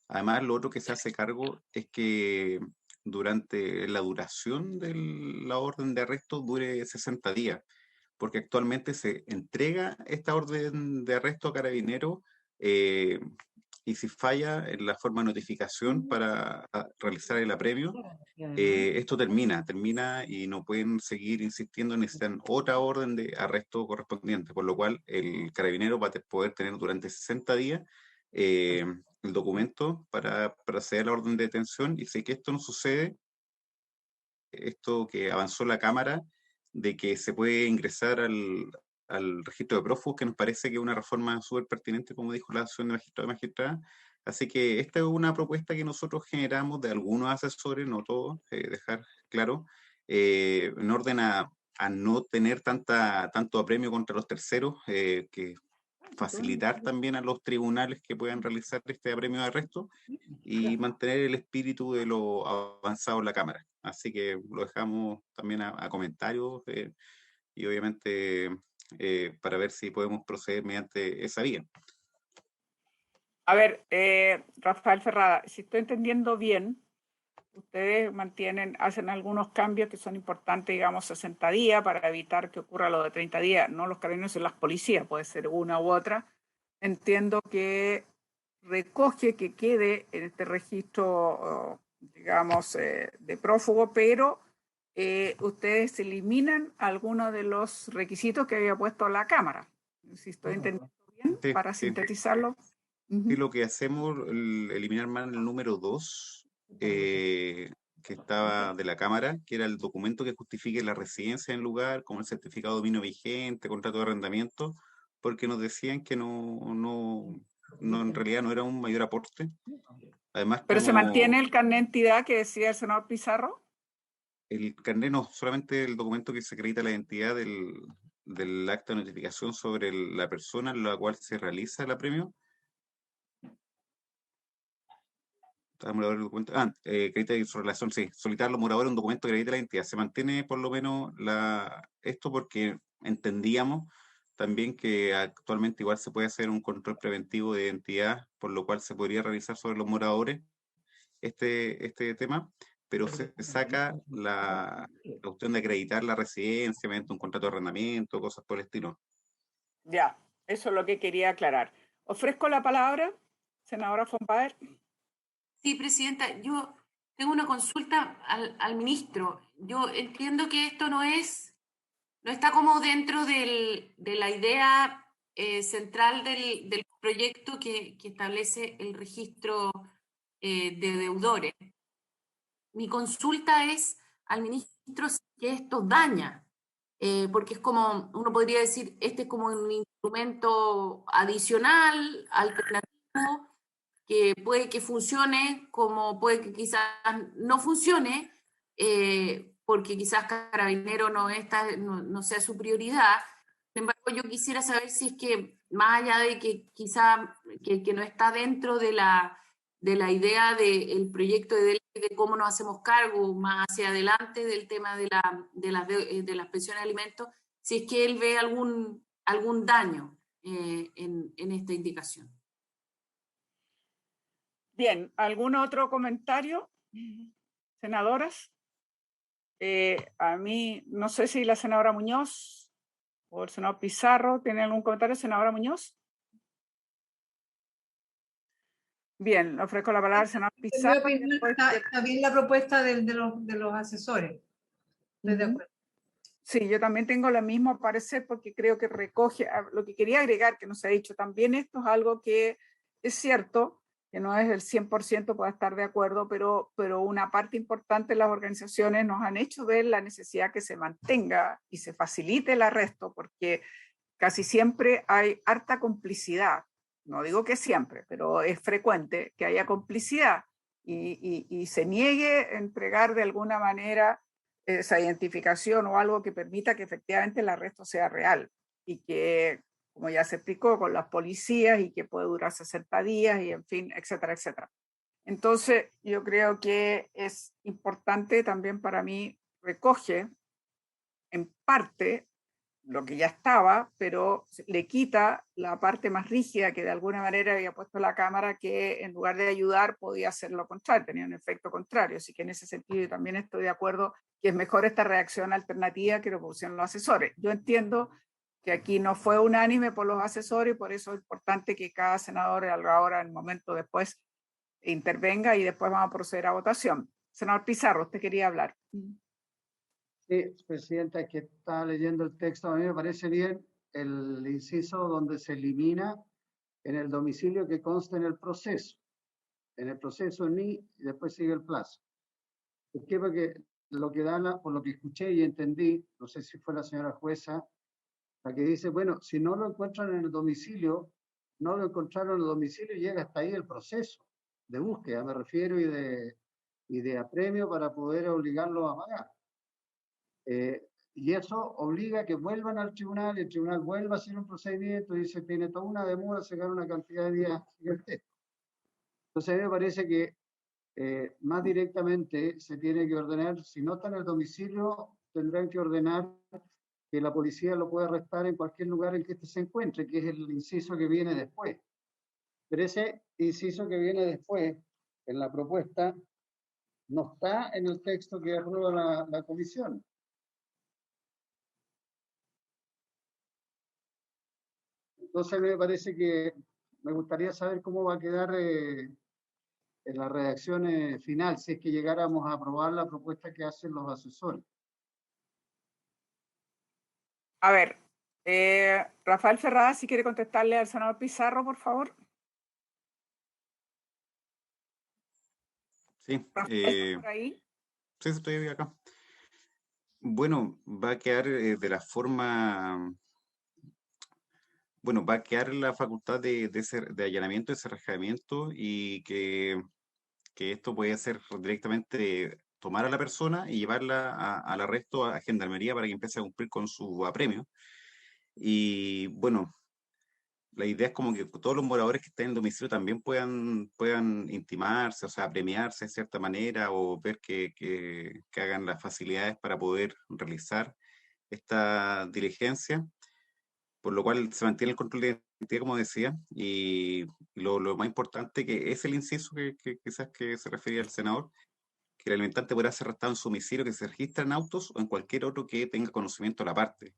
Además, lo otro que se hace cargo es que durante la duración de la orden de arresto dure 60 días, porque actualmente se entrega esta orden de arresto a Carabineros y si falla en la forma de notificación para realizar el apremio, esto termina y no pueden seguir insistiendo, necesitan otra orden de arresto correspondiente, por lo cual el carabinero va a poder tener durante 60 días el documento para proceder a la orden de detención, y si que esto no sucede, esto que avanzó la Cámara, de que se puede ingresar al registro de prófugos, que nos parece que es una reforma súper pertinente, como dijo la asociación de magistrados y magistradas. Así que esta es una propuesta que nosotros generamos de algunos asesores, no todos, dejar claro, en orden a no tener tanto apremio contra los terceros, que facilitar también a los tribunales que puedan realizar este apremio de arresto y mantener el espíritu de lo avanzado en la Cámara. Así que lo dejamos también a comentarios y obviamente para ver si podemos proceder mediante esa vía. A ver, Rafael Ferrada, si estoy entendiendo bien, ustedes hacen algunos cambios que son importantes, digamos 60 días, para evitar que ocurra lo de 30 días, no los carabineros y las policías, puede ser una u otra. Entiendo que recoge que quede en este registro, digamos, de prófugo, pero ustedes eliminan algunos de los requisitos que había puesto la Cámara. Si estoy entendiendo bien, Sí, para sintetizarlo. Sí, lo que hacemos, eliminar más el número 2, que estaba de la Cámara, que era el documento que justifique la residencia en el lugar, como el certificado de dominio vigente, contrato de arrendamiento, porque nos decían que en realidad no era un mayor aporte. Además, ¿Pero se mantiene el carnet de entidad que decía el senador Pizarro? El carnet no, solamente el documento que se acredita la identidad del acta de notificación sobre la persona en la cual se realiza el apremio. Acredita su relación, sí, solicitar a los moradores un documento que acredite la identidad. Se mantiene por lo menos esto porque entendíamos también que actualmente igual se puede hacer un control preventivo de identidad, por lo cual se podría realizar sobre los moradores este tema, pero se saca la cuestión de acreditar la residencia mediante un contrato de arrendamiento, cosas por el estilo. Ya, eso es lo que quería aclarar. Ofrezco la palabra, senadora von Baer. Sí, presidenta, yo tengo una consulta al ministro. Yo entiendo que esto no está como dentro de la idea central del proyecto que establece el registro de deudores. Mi consulta es al ministro si esto daña, porque es como, uno podría decir, este es como un instrumento adicional, alternativo, que puede que funcione, como puede que quizás no funcione, porque quizás Carabinero no sea su prioridad. Sin embargo, yo quisiera saber si es que, más allá de que quizás que no está dentro de la idea del proyecto de ley de cómo nos hacemos cargo más hacia adelante del tema de las pensiones de alimentos, si es que él ve algún daño en esta indicación. Bien, ¿algún otro comentario, senadoras? A mí, no sé si la senadora Muñoz o el senador Pizarro, ¿tiene algún comentario, senadora Muñoz? Bien, le ofrezco la palabra al senador En mi Pizarro. opinión, está bien la propuesta de los asesores. Estoy de acuerdo. Sí, yo también tengo el mismo parecer porque creo que recoge lo que quería agregar, que no se ha dicho también. Esto es algo que es cierto, que no es el 100%, puedo estar de acuerdo, pero una parte importante de las organizaciones nos han hecho ver la necesidad que se mantenga y se facilite el arresto, porque casi siempre hay harta complicidad. No digo que siempre, pero es frecuente que haya complicidad y se niegue a entregar de alguna manera esa identificación o algo que permita que efectivamente el arresto sea real y que, como ya se explicó, con las policías y que puede durar 60 días y en fin, etcétera, etcétera. Entonces, yo creo que es importante también para mí, recoge en parte lo que ya estaba, pero le quita la parte más rígida que de alguna manera había puesto la Cámara, que en lugar de ayudar podía hacer lo contrario, tenía un efecto contrario. Así que en ese sentido yo también estoy de acuerdo que es mejor esta reacción alternativa que lo pusieron los asesores. Yo entiendo que aquí no fue unánime por los asesores y por eso es importante que cada senador ahora, en el momento después, intervenga y después vamos a proceder a votación. Senador Pizarro, usted quería hablar. Sí, presidenta, que estaba leyendo el texto. A mí me parece bien el inciso donde se elimina en el domicilio que consta en el proceso. En el proceso ni y después sigue el plazo. ¿Por qué? Porque lo que da, por lo que escuché y entendí, no sé si fue la señora jueza, la que dice, bueno, si no lo encuentran en el domicilio, no lo encontraron en el domicilio y llega hasta ahí el proceso de búsqueda, me refiero, y de apremio para poder obligarlo a pagar. Y eso obliga a que vuelvan al tribunal, y el tribunal vuelva a hacer un procedimiento y se tiene toda una demora, sacar una cantidad de días gigantesca. Entonces a mí me parece que más directamente se tiene que ordenar, si no está en el domicilio, tendrán que ordenar que la policía lo pueda arrestar en cualquier lugar en que éste se encuentre, que es el inciso que viene después. Pero ese inciso que viene después, en la propuesta, no está en el texto que aprueba la comisión. Entonces me parece que me gustaría saber cómo va a quedar en la redacción final, si es que llegáramos a aprobar la propuesta que hacen los asesores. A ver, Rafael Ferrada, si quiere contestarle al senador Pizarro, por favor. Sí, ¿Por ahí? sí, estoy acá. Bueno, va a quedar de la forma, bueno, va a quedar la facultad de allanamiento, de cerrajamiento y que esto puede ser directamente tomar a la persona y llevarla al arresto a Gendarmería para que empiece a cumplir con su apremio. Y bueno, la idea es como que todos los moradores que estén en el domicilio también puedan intimarse, o sea, premiarse de cierta manera o ver que hagan las facilidades para poder realizar esta diligencia, por lo cual se mantiene el control de identidad, como decía, y lo más importante que es el inciso que quizás que se refería al senador, que el alimentante podrá ser arrestado en su domicilio que se registra en autos o en cualquier otro que tenga conocimiento de la parte.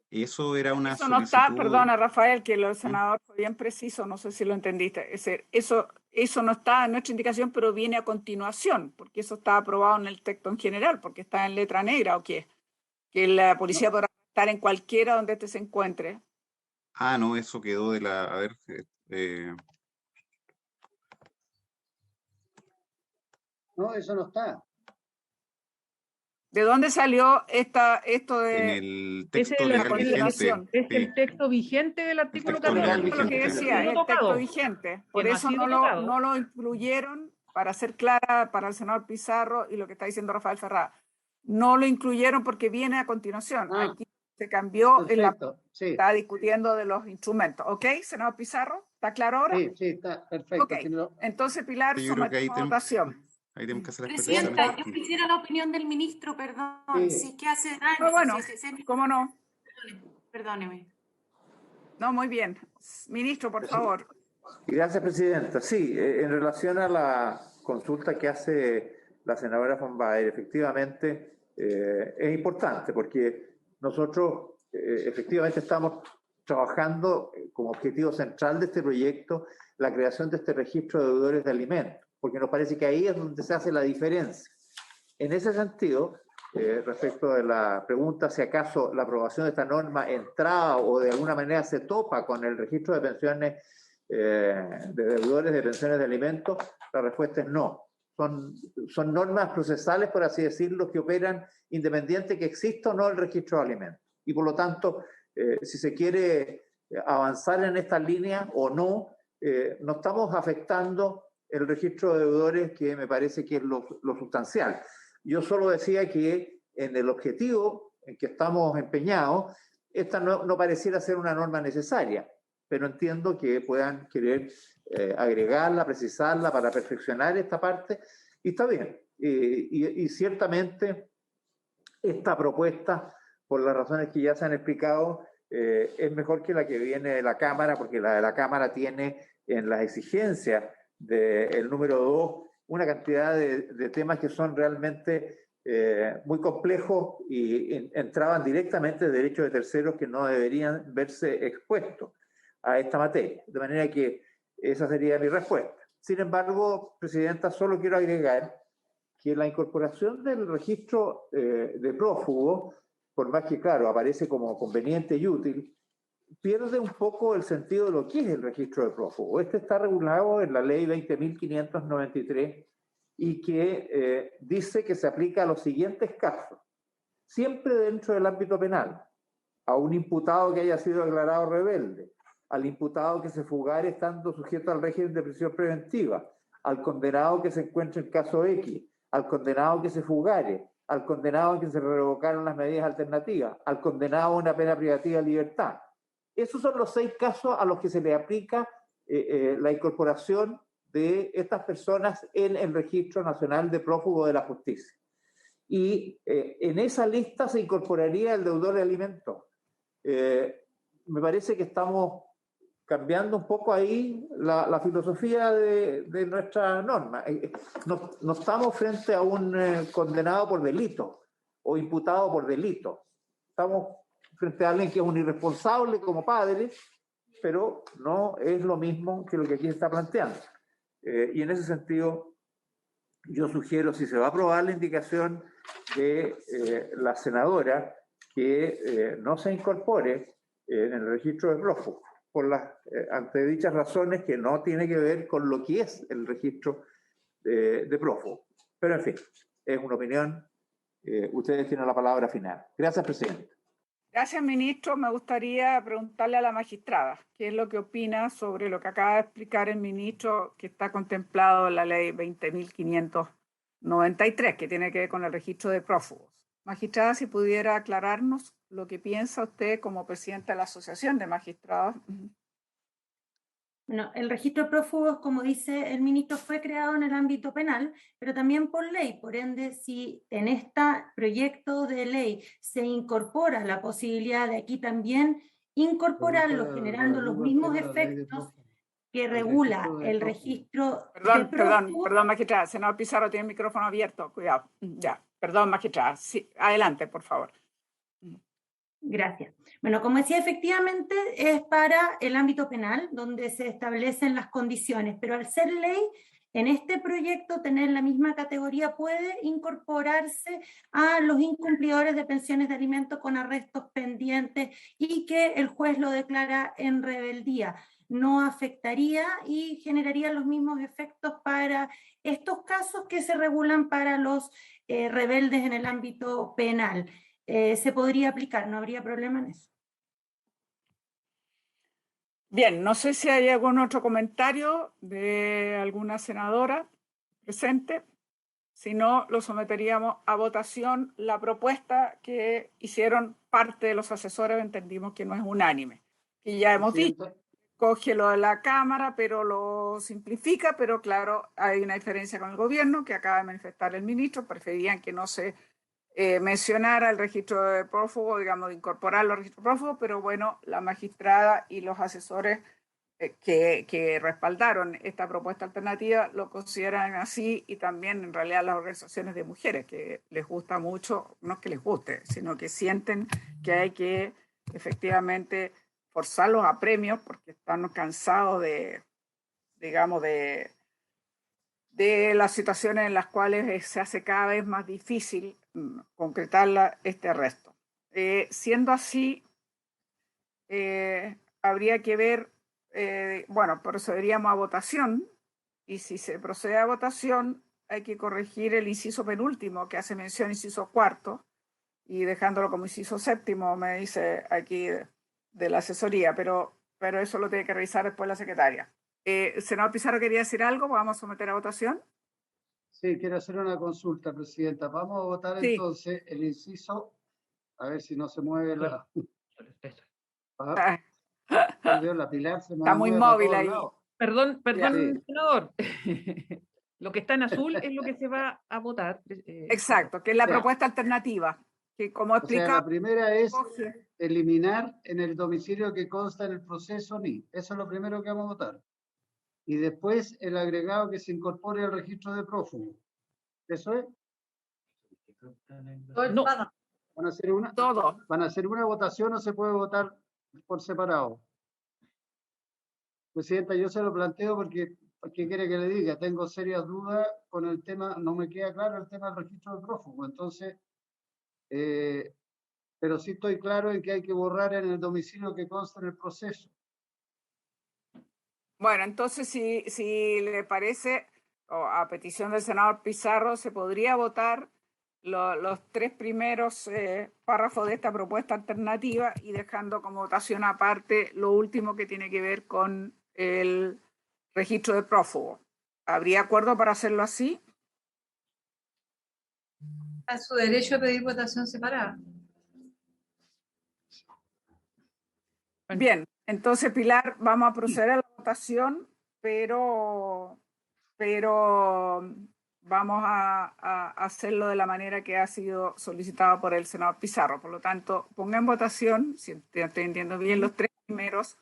Eso era una Eso no está, solicitud. perdona Rafael, que el senador fue bien preciso, no sé si lo entendiste. Es decir, eso no está en nuestra indicación, pero viene a continuación, porque eso está aprobado en el texto en general, porque está en letra negra, ¿o qué? Que la policía podrá estar en cualquiera donde este se encuentre. Ah, no, eso quedó de la. A ver. No, eso no está. ¿De dónde salió esto de...? En el Ese texto es legal vigente. es Sí. el texto vigente del artículo texto legal 14. Lo que vigente. decía, es el texto vigente. Por eso no lo incluyeron, para ser clara para el senador Pizarro y lo que está diciendo Rafael Ferrada. No lo incluyeron porque viene a continuación. Aquí se cambió, sí. Está discutiendo de los instrumentos. ¿Ok, senador Pizarro? ¿Está claro ahora? Sí, está perfecto. Ok, entonces Pilar, Sí, yo creo que ahí sometemos a votación. Ahí tenemos que hacer la Presidenta, yo quisiera la opinión del ministro, perdón, si es que hace daño. Bueno, ¿cómo no? Perdóneme. No, muy bien. Ministro, por favor. Gracias, presidenta. Sí, en relación a la consulta que hace la senadora von Baer, efectivamente es importante porque nosotros efectivamente estamos trabajando como objetivo central de este proyecto la creación de este registro de deudores de alimentos, porque nos parece que ahí es donde se hace la diferencia. En ese sentido, respecto de la pregunta si acaso la aprobación de esta norma entraba o de alguna manera se topa con el registro de pensiones, de deudores de pensiones de alimentos, la respuesta es no. Son normas procesales, por así decirlo, que operan independiente que exista o no el registro de alimentos. Y por lo tanto, si se quiere avanzar en esta línea o no, no estamos afectando el registro de deudores, que me parece que es lo sustancial. Yo solo decía que en el objetivo en que estamos empeñados, esta no pareciera ser una norma necesaria, pero entiendo que puedan querer agregarla, precisarla para perfeccionar esta parte, y está bien. Y ciertamente esta propuesta, por las razones que ya se han explicado, es mejor que la que viene de la Cámara, porque la de la Cámara tiene en las exigencias del número 2 una cantidad de temas que son realmente muy complejos y entraban directamente de derechos de terceros que no deberían verse expuestos a esta materia. De manera que esa sería mi respuesta. Sin embargo, Presidenta, solo quiero agregar que la incorporación del registro de prófugos, por más que, claro, aparece como conveniente y útil, pierde un poco el sentido de lo que es el registro de prófugos. Este está regulado en la ley 20.593 y que dice que se aplica a los siguientes casos, siempre dentro del ámbito penal: a un imputado que haya sido declarado rebelde, al imputado que se fugare estando sujeto al régimen de prisión preventiva, al condenado que se encuentre en caso X, al condenado que se fugare, al condenado que se revocaron las medidas alternativas, al condenado a una pena privativa de libertad. Esos son los 6 casos a los que se le aplica la incorporación de estas personas en el Registro Nacional de Prófugos de la Justicia. Y en esa lista se incorporaría el deudor de alimentos. Me parece que estamos cambiando un poco ahí la filosofía de nuestra norma. No estamos frente a un condenado por delito o imputado por delito. Estamos frente a alguien que es un irresponsable como padre, pero no es lo mismo que lo que aquí se está planteando. Y en ese sentido, yo sugiero, si se va a aprobar la indicación de la senadora, que no se incorpore en el registro de prófugos, por las antedichas razones, que no tiene que ver con lo que es el registro de prófugos. Pero en fin, es una opinión. Ustedes tienen la palabra final. Gracias, presidente. Gracias, ministro. Me gustaría preguntarle a la magistrada qué es lo que opina sobre lo que acaba de explicar el ministro, que está contemplado en la ley 20.593, que tiene que ver con el registro de prófugos. Magistrada, si pudiera aclararnos lo que piensa usted como presidenta de la Asociación de Magistrados. Bueno, el registro de prófugos, como dice el ministro, fue creado en el ámbito penal, pero también por ley. Por ende, si en este proyecto de ley se incorpora la posibilidad de aquí también incorporarlo, generando los mismos efectos que regula el registro de prófugos. Perdón, magistrada. Senador Pizarro tiene el micrófono abierto. Cuidado. Ya, perdón, magistrada. Sí, adelante, por favor. Gracias. Bueno, como decía, efectivamente es para el ámbito penal donde se establecen las condiciones, pero al ser ley, en este proyecto tener la misma categoría puede incorporarse a los incumplidores de pensiones de alimentos con arrestos pendientes y que el juez lo declara en rebeldía. No afectaría y generaría los mismos efectos para estos casos que se regulan para los rebeldes en el ámbito penal. Se podría aplicar, no habría problema en eso. Bien, no sé si hay algún otro comentario de alguna senadora presente. Si no, lo someteríamos a votación la propuesta que hicieron parte de los asesores. Entendimos que no es unánime. Y ya hemos dicho, coge lo de la Cámara, pero lo simplifica, pero claro, hay una diferencia con el gobierno que acaba de manifestar el ministro. Preferían que no se mencionara el registro de prófugos, digamos, de incorporarlo al registro de prófugos, pero bueno, la magistrada y los asesores que respaldaron esta propuesta alternativa lo consideran así, y también en realidad las organizaciones de mujeres, que les gusta mucho, no es que les guste, sino que sienten que hay que efectivamente forzarlos a premios porque están cansados de, digamos, de las situaciones en las cuales se hace cada vez más difícil concretar este arresto. Siendo así, habría que ver, bueno, procederíamos a votación, y si se procede a votación hay que corregir el inciso penúltimo que hace mención inciso cuarto, y dejándolo como inciso séptimo, me dice aquí de la asesoría, pero eso lo tiene que revisar después la secretaria. Senador Pizarro, ¿quería decir algo? ¿Vamos a someter a votación? Sí, quiero hacer una consulta, Presidenta. Vamos a votar Sí. entonces el inciso, a ver si no se mueve la... Ah, La Pilar se está muy mueve para móvil todos ahí. lados. Perdón, Sí. senador. Lo que está en azul es lo que se va a votar. Exacto, que es la Ya. propuesta alternativa, que como O sea, explicaba... la primera es eliminar en el domicilio que consta en el proceso NI. Eso es lo primero que vamos a votar. Y después el agregado que se incorpore al registro de prófugo. ¿Eso es? No. ¿Van a hacer una? Todo. ¿Van a hacer una votación o se puede votar por separado? Presidenta, yo se lo planteo porque quiere que le diga, tengo serias dudas con el tema, no me queda claro el tema del registro de prófugo. Entonces, pero sí estoy claro en que hay que borrar en el domicilio que consta en el proceso. Bueno, entonces si le parece, o a petición del senador Pizarro, se podría votar los tres primeros párrafos de esta propuesta alternativa y dejando como votación aparte lo último que tiene que ver con el registro de prófugo. ¿Habría acuerdo para hacerlo así? A su derecho a pedir votación separada. Bien, entonces Pilar, vamos a proceder a la votación, pero vamos a hacerlo de la manera que ha sido solicitado por el senador Pizarro. Por lo tanto, ponga en votación, si estoy entendiendo bien, los tres primeros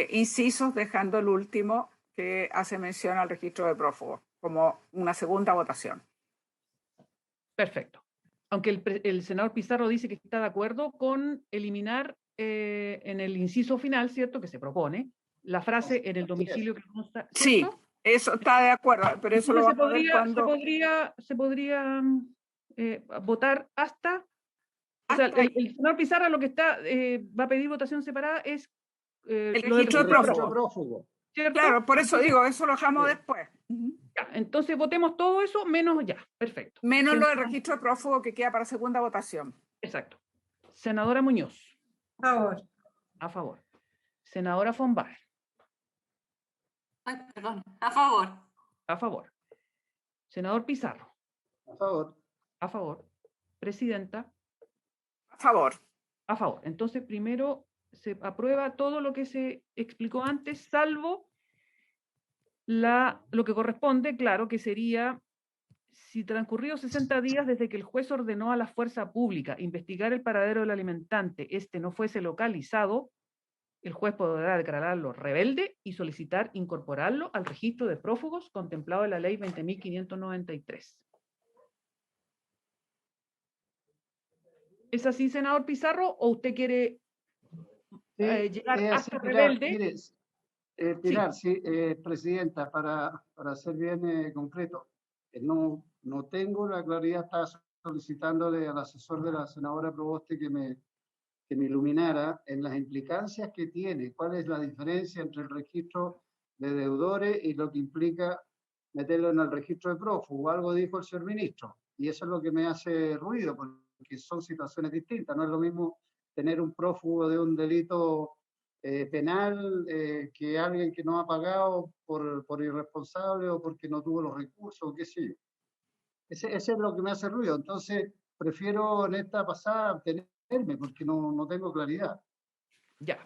incisos, dejando el último que hace mención al registro de prófugos, como una segunda votación. Perfecto. Aunque el senador Pizarro dice que está de acuerdo con eliminar en el inciso final, ¿cierto?, que se propone, la frase en el domicilio que consta. Sí, eso está de acuerdo, pero eso Entonces lo vamos a ver cuando... se podría votar hasta... O sea, el senador Pizarro lo que está va a pedir votación separada es el lo del registro de prófugo. ¿cierto? Claro, por eso digo, eso lo dejamos después. Ya, entonces votemos todo eso menos ya, perfecto. Menos lo del registro de prófugo que queda para segunda votación. Exacto. Senadora Muñoz. A favor. A favor. Senadora von Baer. Ay, perdón. A favor. A favor. Senador Pizarro. A favor. A favor. Presidenta. A favor. A favor. Entonces, primero se aprueba todo lo que se explicó antes, salvo lo que corresponde, claro, que sería, si transcurridos 60 días desde que el juez ordenó a la fuerza pública investigar el paradero del alimentante, no fuese localizado, el juez podrá declararlo rebelde y solicitar incorporarlo al registro de prófugos contemplado en la ley 20.593. ¿Es así, senador Pizarro, o usted quiere llegar hasta rebelde? Mire, Pilar, sí, Presidenta, para ser bien concreto, no tengo la claridad, estaba solicitándole al asesor de la senadora Proboste que me iluminara en las implicancias que tiene, cuál es la diferencia entre el registro de deudores y lo que implica meterlo en el registro de prófugo. Algo dijo el señor ministro, y eso es lo que me hace ruido, porque son situaciones distintas. No es lo mismo tener un prófugo de un delito penal que alguien que no ha pagado por irresponsable o porque no tuvo los recursos, qué sé yo. Ese es lo que me hace ruido. Entonces, prefiero en esta pasada abstenerme porque no tengo claridad. Ya.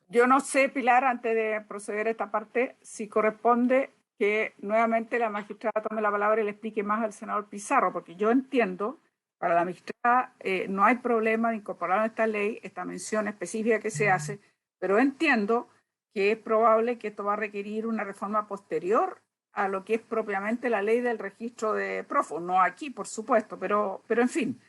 Yo no sé, Pilar, antes de proceder a esta parte, si corresponde que nuevamente la magistrada tome la palabra y le explique más al senador Pizarro, porque yo entiendo, para la magistrada no hay problema de incorporar en esta ley esta mención específica que se hace, pero entiendo que es probable que esto va a requerir una reforma posterior a lo que es propiamente la ley del registro de prófugos. No aquí, por supuesto, pero en fin.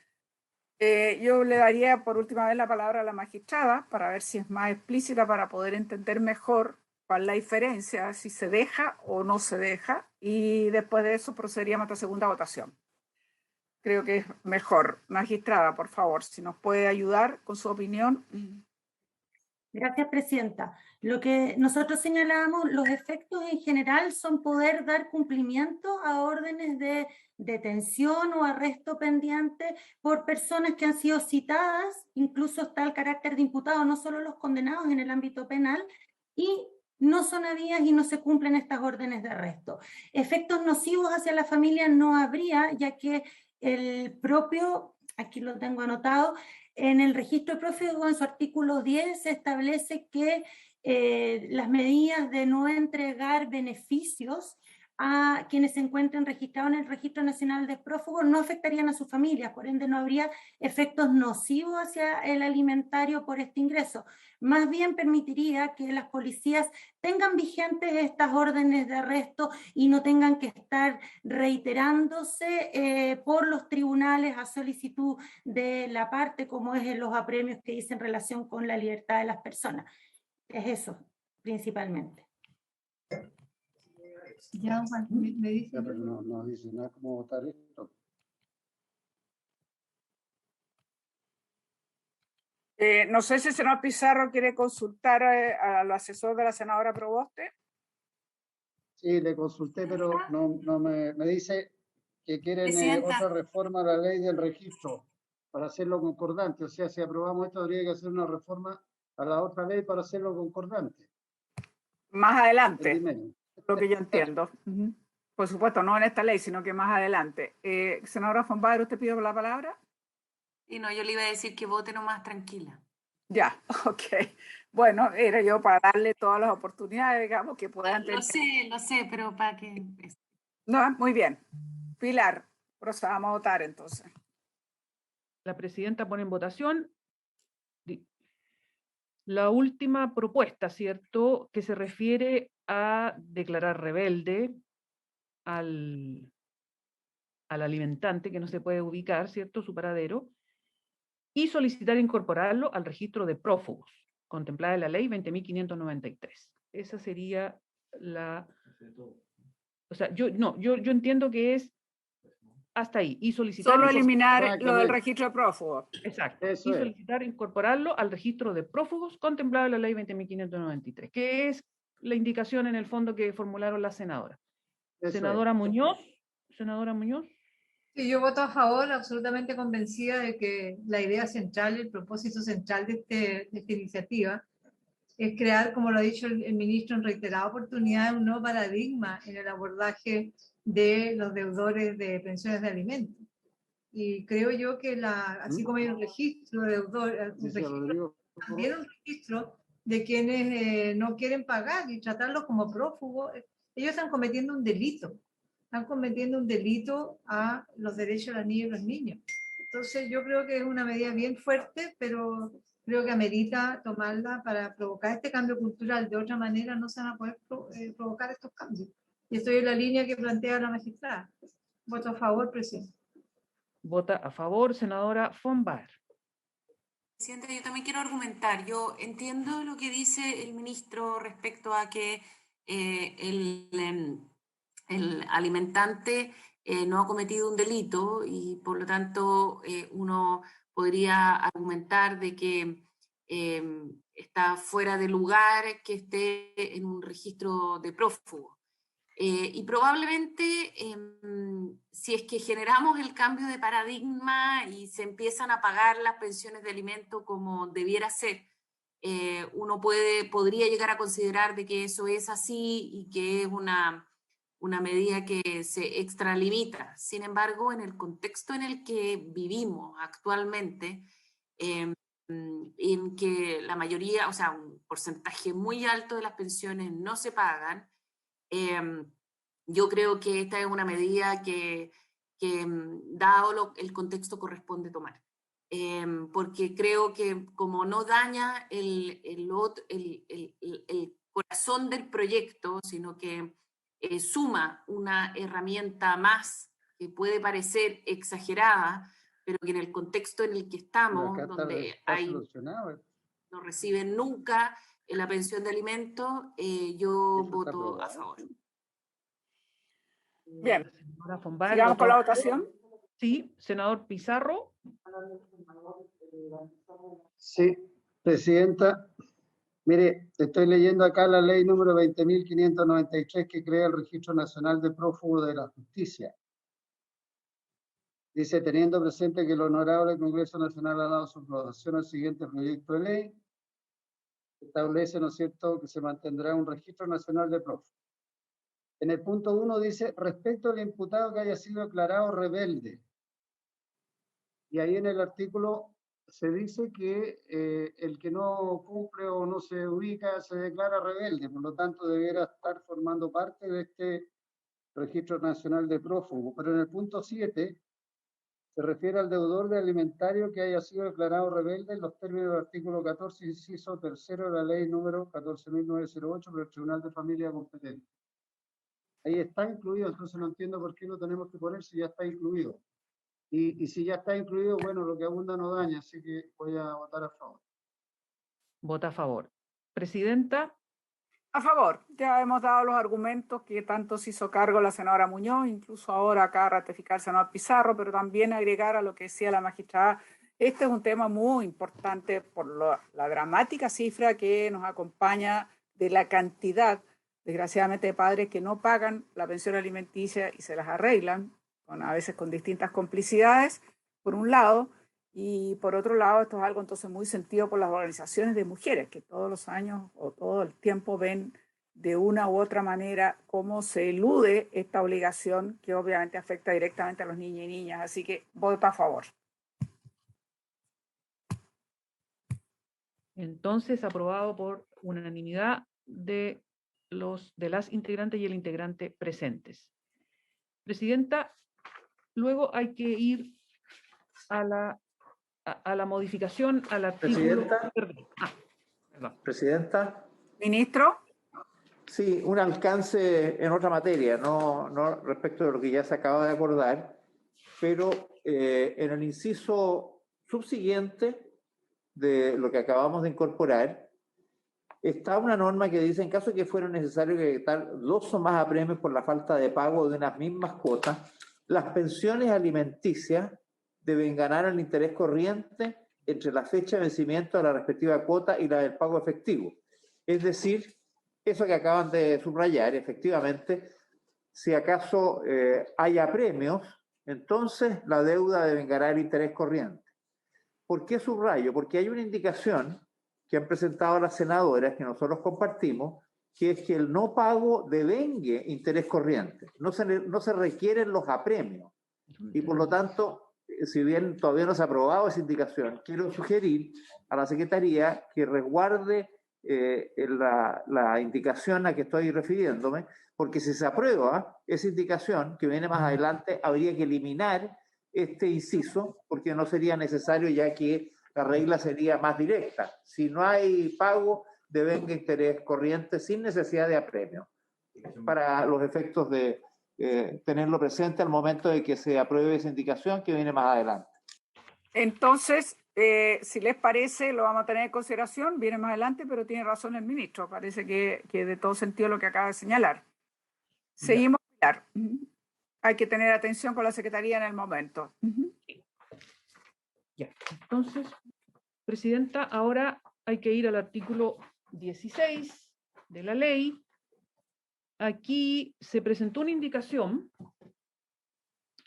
Yo le daría por última vez la palabra a la magistrada para ver si es más explícita para poder entender mejor cuál es la diferencia, si se deja o no se deja, y después de eso procederíamos a nuestra segunda votación. Creo que es mejor. Magistrada, por favor, si nos puede ayudar con su opinión. Gracias, Presidenta. Lo que nosotros señalamos, los efectos en general son poder dar cumplimiento a órdenes de detención o arresto pendiente por personas que han sido citadas, incluso está el carácter de imputado, no solo los condenados en el ámbito penal, y no son habidas y no se cumplen estas órdenes de arresto. Efectos nocivos hacia la familia no habría, ya que el propio, aquí lo tengo anotado, en el registro de prófugos, en su artículo 10, se establece que las medidas de no entregar beneficios a quienes se encuentren registrados en el Registro Nacional de Prófugos no afectarían a sus familias, por ende no habría efectos nocivos hacia el alimentario por este ingreso. Más bien permitiría que las policías tengan vigentes estas órdenes de arresto y no tengan que estar reiterándose por los tribunales a solicitud de la parte, como es en los apremios que dicen en relación con la libertad de las personas. Es eso, principalmente. Ya, Juan, me dice. Ya, pero no dice nada cómo votar esto. No sé si el senador Pizarro quiere consultar al asesor de la senadora Proboste. Sí, le consulté, pero no me dice que quieren otra reforma a la ley del registro para hacerlo concordante. O sea, si aprobamos esto, habría que hacer una reforma a la otra ley para hacerlo concordante. Más adelante, lo que yo entiendo. Por supuesto, no en esta ley, sino que más adelante. Senadora von Baer, ¿usted pidió la palabra? Y no, yo le iba a decir que vote nomás tranquila. Ya, ok. Bueno, era yo para darle todas las oportunidades, digamos, que puedan tener. Lo sé, pero para que... No, muy bien. Pilar, procedamos a votar entonces. La presidenta pone en votación la última propuesta, ¿cierto?, que se refiere a declarar rebelde al alimentante que no se puede ubicar, ¿cierto?, su paradero, y solicitar incorporarlo al registro de prófugos, contemplada en la ley 20.593. Esa sería la... O sea, yo entiendo que es hasta ahí, y solicitar... Solo eliminar lo del registro de prófugos. Exacto, eso y solicitar incorporarlo al registro de prófugos contemplado en la ley 20.593, que es la indicación en el fondo que formularon las senadoras. Senadora Muñoz. Senadora Muñoz. Sí, yo voto a favor, absolutamente convencida de que la idea central, el propósito central de esta iniciativa es crear, como lo ha dicho el ministro en reiteradas oportunidades, un nuevo paradigma en el abordaje de los deudores de pensiones de alimentos. Y creo yo que así como hay un registro de deudores, también un registro de quienes no quieren pagar y tratarlos como prófugos, ellos están cometiendo un delito. Están cometiendo un delito a los derechos de las niñas y los niños. Entonces yo creo que es una medida bien fuerte, pero creo que amerita tomarla para provocar este cambio cultural. De otra manera no se van a poder provocar estos cambios. Y estoy en la línea que plantea la magistrada. Voto a favor, presidente. Vota a favor, senadora von Baer. Presidente, yo también quiero argumentar. Yo entiendo lo que dice el ministro respecto a que el alimentante no ha cometido un delito y por lo tanto uno podría argumentar de que está fuera de lugar que esté en un registro de prófugo. Y probablemente si es que generamos el cambio de paradigma y se empiezan a pagar las pensiones de alimento como debiera ser, uno podría llegar a considerar de que eso es así y que es una medida que se extralimita. Sin embargo, en el contexto en el que vivimos actualmente, en que la mayoría, o sea, un porcentaje muy alto de las pensiones no se pagan, yo creo que esta es una medida que dado el contexto, corresponde tomar. Porque creo que como no daña el corazón del proyecto, sino que suma una herramienta más que puede parecer exagerada, pero que en el contexto en el que Pero estamos, acá está, donde está solucionado. no reciben nunca la pensión de alimentos, yo Eso está voto aprobado. a favor. Bien, Señora von Baer, sigamos con ¿votó la a favor? votación. Sí, senador Pizarro. Sí, presidenta. Mire, estoy leyendo acá la ley número 20.593 que crea el Registro Nacional de Prófugos de la Justicia. Dice, teniendo presente que el Honorable Congreso Nacional ha dado su aprobación al siguiente proyecto de ley, establece, ¿no es cierto?, que se mantendrá un Registro Nacional de Prófugos. En el punto 1 dice, respecto al imputado que haya sido declarado rebelde. Y ahí en el artículo se dice que el que no cumple o no se ubica se declara rebelde, por lo tanto deberá estar formando parte de este Registro Nacional de Prófugos. Pero en el punto 7 se refiere al deudor de alimentario que haya sido declarado rebelde en los términos del artículo 14, inciso 3 de la ley número 14.908 por el Tribunal de Familia competente. Ahí está incluido, entonces no entiendo por qué lo tenemos que poner si ya está incluido. Y si ya está incluido, bueno, lo que abunda no daña, así que voy a votar a favor. Vota a favor. Presidenta. A favor, ya hemos dado los argumentos que tanto se hizo cargo la senadora Muñoz, incluso ahora acá ratificar el senador Pizarro, pero también agregar a lo que decía la magistrada, este es un tema muy importante por la dramática cifra que nos acompaña de la cantidad, desgraciadamente, de padres que no pagan la pensión alimenticia y se las arreglan, a veces con distintas complicidades, por un lado, y por otro lado, esto es algo entonces muy sentido por las organizaciones de mujeres, que todos los años o todo el tiempo ven de una u otra manera cómo se elude esta obligación que obviamente afecta directamente a los niños y niñas. Así que voto a favor. Entonces, aprobado por unanimidad de las integrantes y el integrante presentes. Presidenta, luego hay que ir a la modificación al artículo... Presidenta. Perdón. Presidenta. Ministro. Sí, un alcance en otra materia, no respecto de lo que ya se acaba de acordar, pero en el inciso subsiguiente de lo que acabamos de incorporar, está una norma que dice, en caso de que fuera necesario ejecutar 2 o más apremios por la falta de pago de unas mismas cuotas, las pensiones alimenticias deben ganar el interés corriente entre la fecha de vencimiento de la respectiva cuota y la del pago efectivo. Es decir, eso que acaban de subrayar, efectivamente, si acaso hay apremios, entonces la deuda debe ganar el interés corriente. ¿Por qué subrayo? Porque hay una indicación que han presentado las senadoras, que nosotros compartimos, que es que el no pago devengue interés corriente. No se requieren los apremios. Y por lo tanto, si bien todavía no se ha aprobado esa indicación, quiero sugerir a la Secretaría que resguarde la indicación a que estoy refiriéndome, porque si se aprueba esa indicación que viene más adelante, habría que eliminar este inciso, porque no sería necesario, ya que la regla sería más directa. Si no hay pago, devenga interés corriente sin necesidad de apremio, para los efectos de tenerlo presente al momento de que se apruebe esa indicación que viene más adelante. Entonces, si les parece, lo vamos a tener en consideración, viene más adelante, pero tiene razón el ministro, parece que de todo sentido lo que acaba de señalar. Seguimos, Pilar. Hay que tener atención con la Secretaría en el momento. Ya, entonces, Presidenta, ahora hay que ir al artículo 16 de la ley. Aquí se presentó una indicación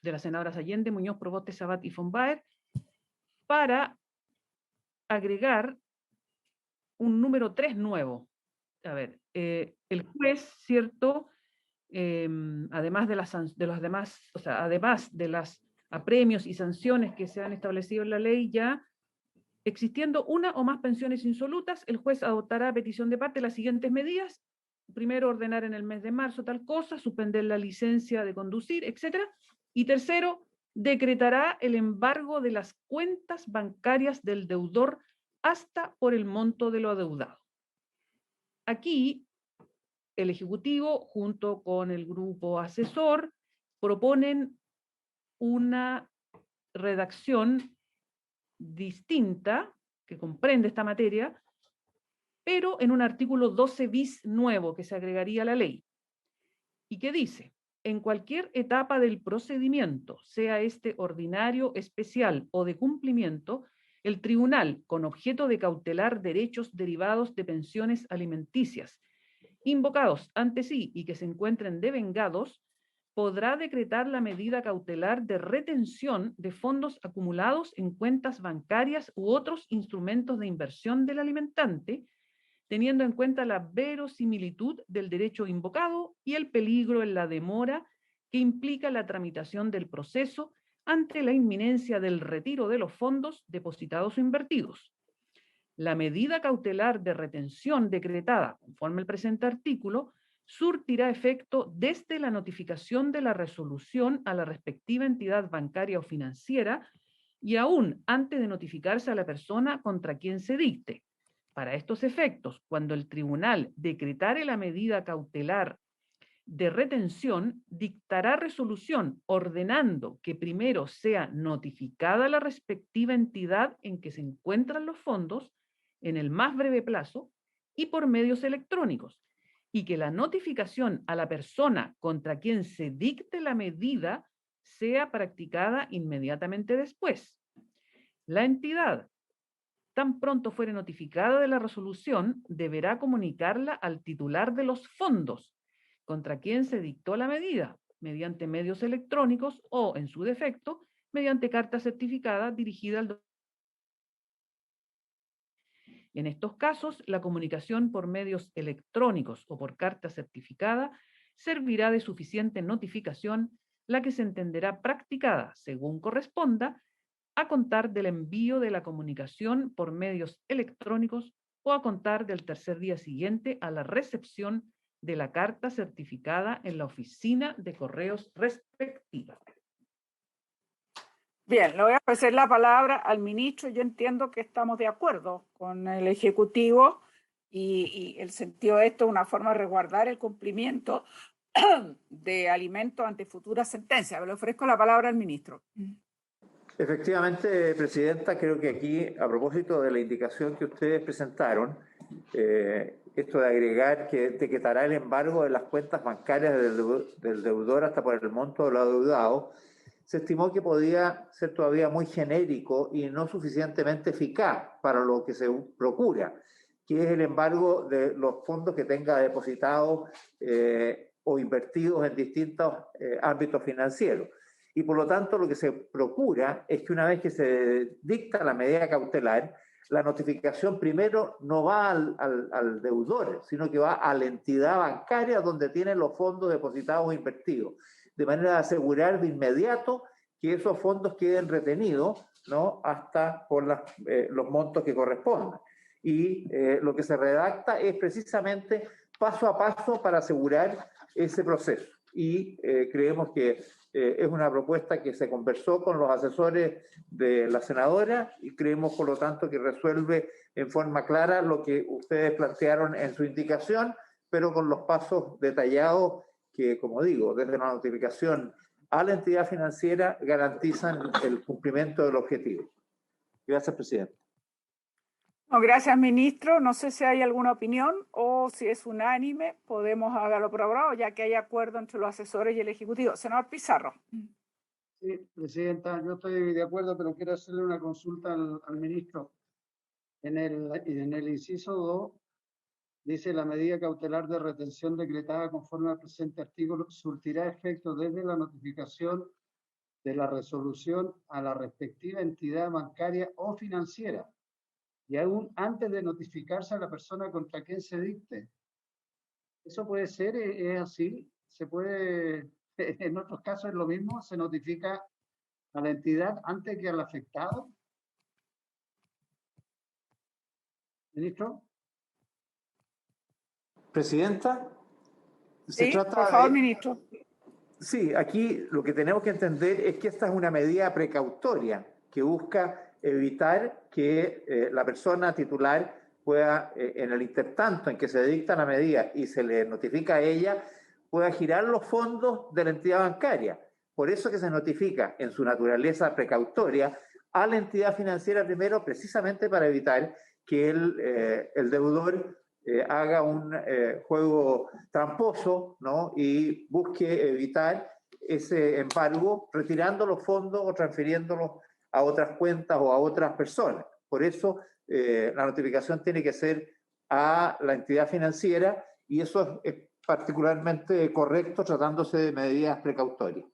de las senadoras Allende, Muñoz, Proboste, Sabat y von Baer para agregar un número 3 nuevo. A ver, el juez, ¿cierto? Además de las apremios y sanciones que se han establecido en la ley ya, existiendo una o más pensiones insolutas, el juez adoptará a petición de parte las siguientes medidas. Primero, ordenar en el mes de marzo tal cosa, suspender la licencia de conducir, etc. Y tercero, decretará el embargo de las cuentas bancarias del deudor hasta por el monto de lo adeudado. Aquí, el Ejecutivo, junto con el grupo asesor, proponen una redacción distinta que comprende esta materia, pero en un artículo 12 bis nuevo que se agregaría a la ley y que dice: en cualquier etapa del procedimiento, sea este ordinario, especial o de cumplimiento, el tribunal, con objeto de cautelar derechos derivados de pensiones alimenticias, invocados ante sí y que se encuentren devengados, podrá decretar la medida cautelar de retención de fondos acumulados en cuentas bancarias u otros instrumentos de inversión del alimentante, teniendo en cuenta la verosimilitud del derecho invocado y el peligro en la demora que implica la tramitación del proceso ante la inminencia del retiro de los fondos depositados o invertidos. La medida cautelar de retención decretada conforme al presente artículo surtirá efecto desde la notificación de la resolución a la respectiva entidad bancaria o financiera y aún antes de notificarse a la persona contra quien se dicte. Para estos efectos, cuando el tribunal decretare la medida cautelar de retención, dictará resolución ordenando que primero sea notificada la respectiva entidad en que se encuentran los fondos en el más breve plazo y por medios electrónicos, y que la notificación a la persona contra quien se dicte la medida sea practicada inmediatamente después. La entidad, tan pronto fuere notificada de la resolución, deberá comunicarla al titular de los fondos contra quien se dictó la medida, mediante medios electrónicos o, en su defecto, mediante carta certificada dirigida al. En estos casos, la comunicación por medios electrónicos o por carta certificada servirá de suficiente notificación, la que se entenderá practicada, según corresponda, a contar del envío de la comunicación por medios electrónicos o a contar del tercer día siguiente a la recepción de la carta certificada en la oficina de correos respectiva. Bien, le voy a ofrecer la palabra al ministro. Yo entiendo que estamos de acuerdo con el Ejecutivo y el sentido de esto es una forma de resguardar el cumplimiento de alimentos ante futuras sentencias. Le ofrezco la palabra al ministro. Efectivamente, Presidenta, creo que aquí, a propósito de la indicación que ustedes presentaron, esto de agregar que decretará el embargo de las cuentas bancarias del deudor hasta por el monto de lo adeudado, se estimó que podía ser todavía muy genérico y no suficientemente eficaz para lo que se procura, que es el embargo de los fondos que tenga depositados o invertidos en distintos ámbitos financieros. Y por lo tanto lo que se procura es que una vez que se dicta la medida cautelar, la notificación primero no va al deudor, sino que va a la entidad bancaria donde tienen los fondos depositados o invertidos, de manera de asegurar de inmediato que esos fondos queden retenidos, ¿no?, hasta por los montos que correspondan. Y lo que se redacta es precisamente paso a paso para asegurar ese proceso. Y creemos que es una propuesta que se conversó con los asesores de la senadora y creemos, por lo tanto, que resuelve en forma clara lo que ustedes plantearon en su indicación, pero con los pasos detallados que, como digo, desde la notificación a la entidad financiera garantizan el cumplimiento del objetivo. Gracias, Presidente. No, gracias, ministro. No sé si hay alguna opinión o si es unánime, podemos hacerlo por ahora, ya que hay acuerdo entre los asesores y el Ejecutivo. Senador Pizarro. Sí, Presidenta, yo estoy de acuerdo, pero quiero hacerle una consulta al ministro. En el inciso 2, dice: la medida cautelar de retención decretada conforme al presente artículo surtirá efecto desde la notificación de la resolución a la respectiva entidad bancaria o financiera y aún antes de notificarse a la persona contra quien se dicte. ¿Eso puede ser? ¿Es así? ¿Se puede? En otros casos es lo mismo, se notifica a la entidad antes que al afectado. ¿Ministro? Presidenta, Sí, por favor, ministro. Sí, aquí lo que tenemos que entender es que esta es una medida precautoria que busca evitar que la persona titular pueda, en el intertanto en que se dicta la medida y se le notifica a ella, pueda girar los fondos de la entidad bancaria. Por eso que se notifica en su naturaleza precautoria a la entidad financiera primero, precisamente para evitar que el deudor haga un juego tramposo, ¿no? Y busque evitar ese embargo retirando los fondos o transfiriéndolos a otras cuentas o a otras personas. Por eso la notificación tiene que ser a la entidad financiera y eso es particularmente correcto tratándose de medidas precautorias.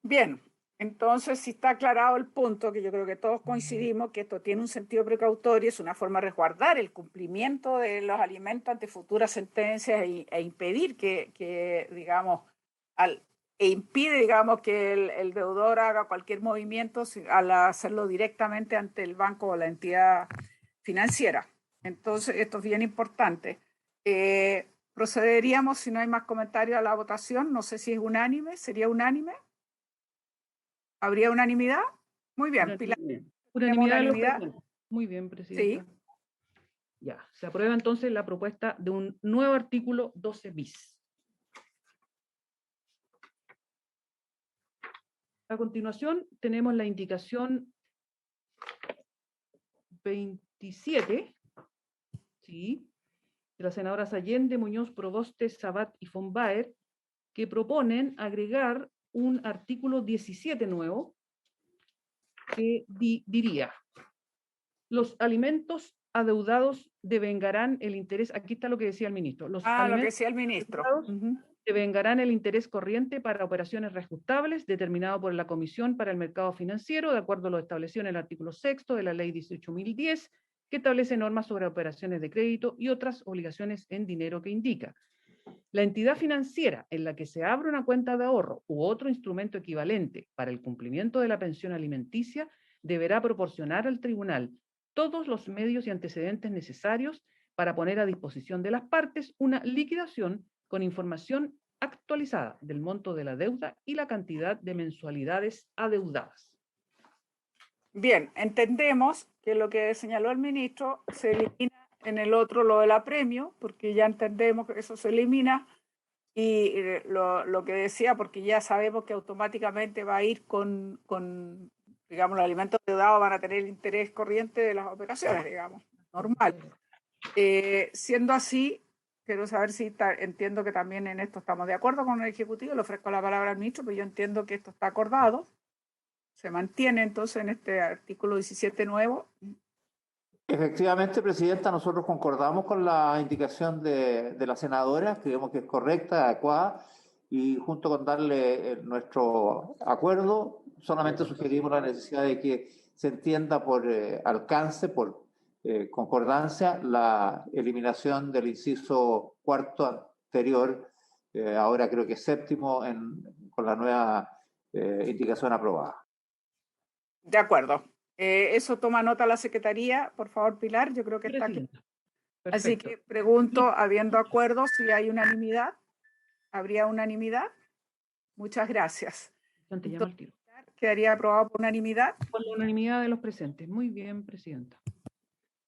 Bien, entonces si está aclarado el punto, que yo creo que todos coincidimos que esto tiene un sentido precautorio, es una forma de resguardar el cumplimiento de los alimentos ante futuras sentencias e impedir que digamos, impide, digamos, que el deudor haga cualquier movimiento al hacerlo directamente ante el banco o la entidad financiera. Entonces, esto es bien importante. Procederíamos, si no hay más comentarios, a la votación. No sé si es unánime. ¿Sería unánime? ¿Habría unanimidad? Muy bien, Pilar. Unanimidad. Muy bien, Presidenta. Sí. Ya, se aprueba entonces la propuesta de un nuevo artículo 12 bis. A continuación tenemos la indicación 27, ¿sí?, de las senadoras Allende, Muñoz, Proboste, Sabat y von Baer, que proponen agregar un artículo 17 nuevo que diría: los alimentos adeudados devengarán el interés, aquí está lo que decía el ministro, los alimentos lo que decía el ministro. Devengarán el interés corriente para operaciones reajustables determinado por la Comisión para el Mercado Financiero, de acuerdo a lo establecido en el artículo 6 de la Ley 18.010, que establece normas sobre operaciones de crédito y otras obligaciones en dinero que indica: la entidad financiera en la que se abre una cuenta de ahorro u otro instrumento equivalente para el cumplimiento de la pensión alimenticia deberá proporcionar al tribunal todos los medios y antecedentes necesarios para poner a disposición de las partes una liquidación con información actualizada del monto de la deuda y la cantidad de mensualidades adeudadas. Bien, entendemos que lo que señaló el ministro se elimina en el otro, lo del apremio, porque ya entendemos que eso se elimina, y lo que decía, porque ya sabemos que automáticamente va a ir con digamos, los alimentos adeudados van a tener el interés corriente de las operaciones, digamos, normal. Siendo así, quiero saber si entiendo que también en esto estamos de acuerdo con el Ejecutivo. Le ofrezco la palabra al ministro, pero yo entiendo que esto está acordado. Se mantiene entonces en este artículo 17 nuevo. Efectivamente, Presidenta, nosotros concordamos con la indicación de la senadora, creemos que es correcta, adecuada, y junto con darle nuestro acuerdo, solamente sugerimos la necesidad de que se entienda por alcance, por concordancia, la eliminación del inciso cuarto anterior, ahora creo que séptimo, con la nueva indicación aprobada. De acuerdo. Eso toma nota la Secretaría, por favor, Pilar, yo creo que está aquí. Así que pregunto, habiendo acuerdo, si hay unanimidad. ¿Habría unanimidad? Muchas gracias. Entonces, ¿quedaría aprobado por unanimidad? Por la unanimidad de los presentes. Muy bien, Presidenta.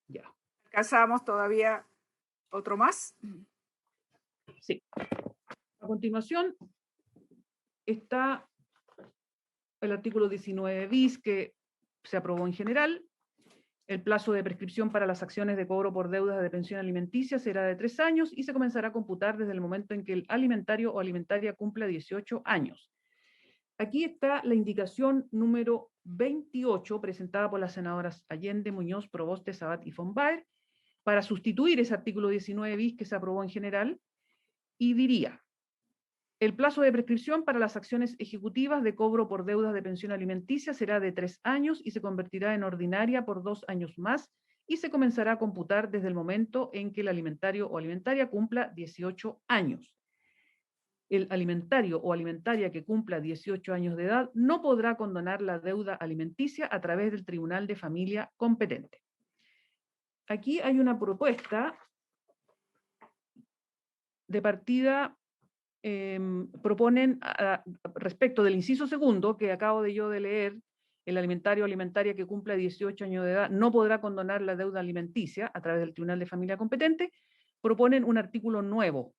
Ya. ¿Alcanzamos todavía otro más? Sí. A continuación está el artículo 19 bis, que se aprobó en general. El plazo de prescripción para las acciones de cobro por deudas de pensión alimenticia será de 3 años y se comenzará a computar desde el momento en que el alimentario o alimentaria cumpla 18 años. Aquí está la indicación número 28, presentada por las senadoras Allende, Muñoz, Proboste, Sabat y von Baer, para sustituir ese artículo 19 bis que se aprobó en general, y diría: el plazo de prescripción para las acciones ejecutivas de cobro por deudas de pensión alimenticia será de 3 años y se convertirá en ordinaria por 2 años más y se comenzará a computar desde el momento en que el alimentario o alimentaria cumpla 18 años. El alimentario o alimentaria que cumpla 18 años de edad no podrá condonar la deuda alimenticia a través del Tribunal de Familia competente. Aquí hay una propuesta de partida. Proponen respecto del inciso segundo que acabo de yo de leer: el alimentario o alimentaria que cumpla 18 años de edad no podrá condonar la deuda alimenticia a través del Tribunal de Familia competente. Proponen un artículo nuevo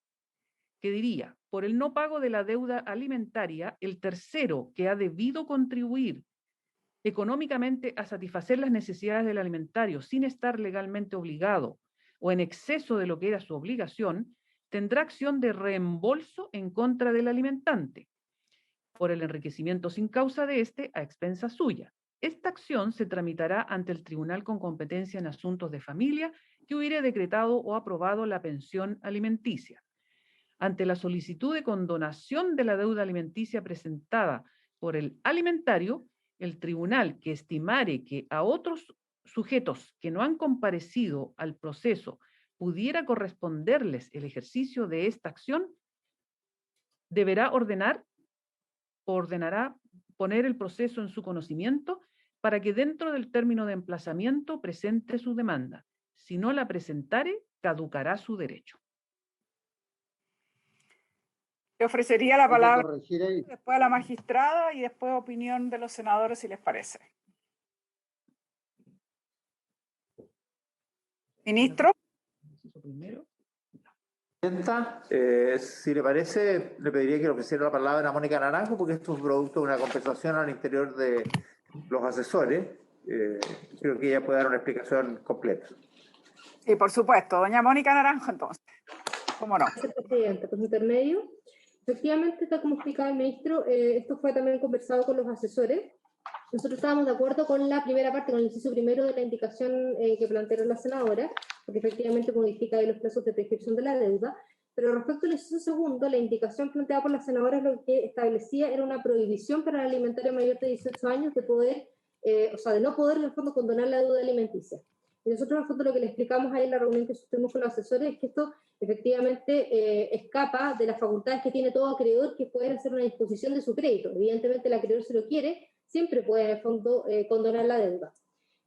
que diría: por el no pago de la deuda alimentaria, el tercero que ha debido contribuir económicamente a satisfacer las necesidades del alimentario sin estar legalmente obligado o en exceso de lo que era su obligación, tendrá acción de reembolso en contra del alimentante por el enriquecimiento sin causa de éste a expensa suya. Esta acción se tramitará ante el tribunal con competencia en asuntos de familia que hubiere decretado o aprobado la pensión alimenticia. Ante la solicitud de condonación de la deuda alimenticia presentada por el alimentario, el tribunal que estimare que a otros sujetos que no han comparecido al proceso pudiera corresponderles el ejercicio de esta acción, deberá ordenará poner el proceso en su conocimiento para que dentro del término de emplazamiento presente su demanda. Si no la presentare, caducará su derecho. Le ofrecería la palabra Corregir después a la magistrada y después opinión de los senadores, si les parece. Ministro. Presidenta, si le parece, le pediría que le ofreciera la palabra a Mónica Naranjo, porque esto es producto de una compensación al interior de los asesores. Creo que ella puede dar una explicación completa. Sí, por supuesto. Doña Mónica Naranjo, entonces. ¿Cómo no? Gracias, Presidenta. Por intermedio, efectivamente, tal como explicaba el ministro, esto fue también conversado con los asesores. Nosotros estábamos de acuerdo con la primera parte, con el inciso primero de la indicación que plantearon la senadora, porque efectivamente modifica ahí los plazos de prescripción de la deuda, pero respecto al inciso segundo, la indicación planteada por la senadora lo que establecía era una prohibición para el alimentario mayor de 18 años de poder, de no poder en el fondo condonar la deuda alimenticia. Y nosotros en el fondo lo que le explicamos ahí en la reunión que sostuvimos con los asesores es que esto efectivamente escapa de las facultades que tiene todo acreedor, que puede hacer una disposición de su crédito. Evidentemente el acreedor, si lo quiere, siempre puede en el fondo condonar la deuda.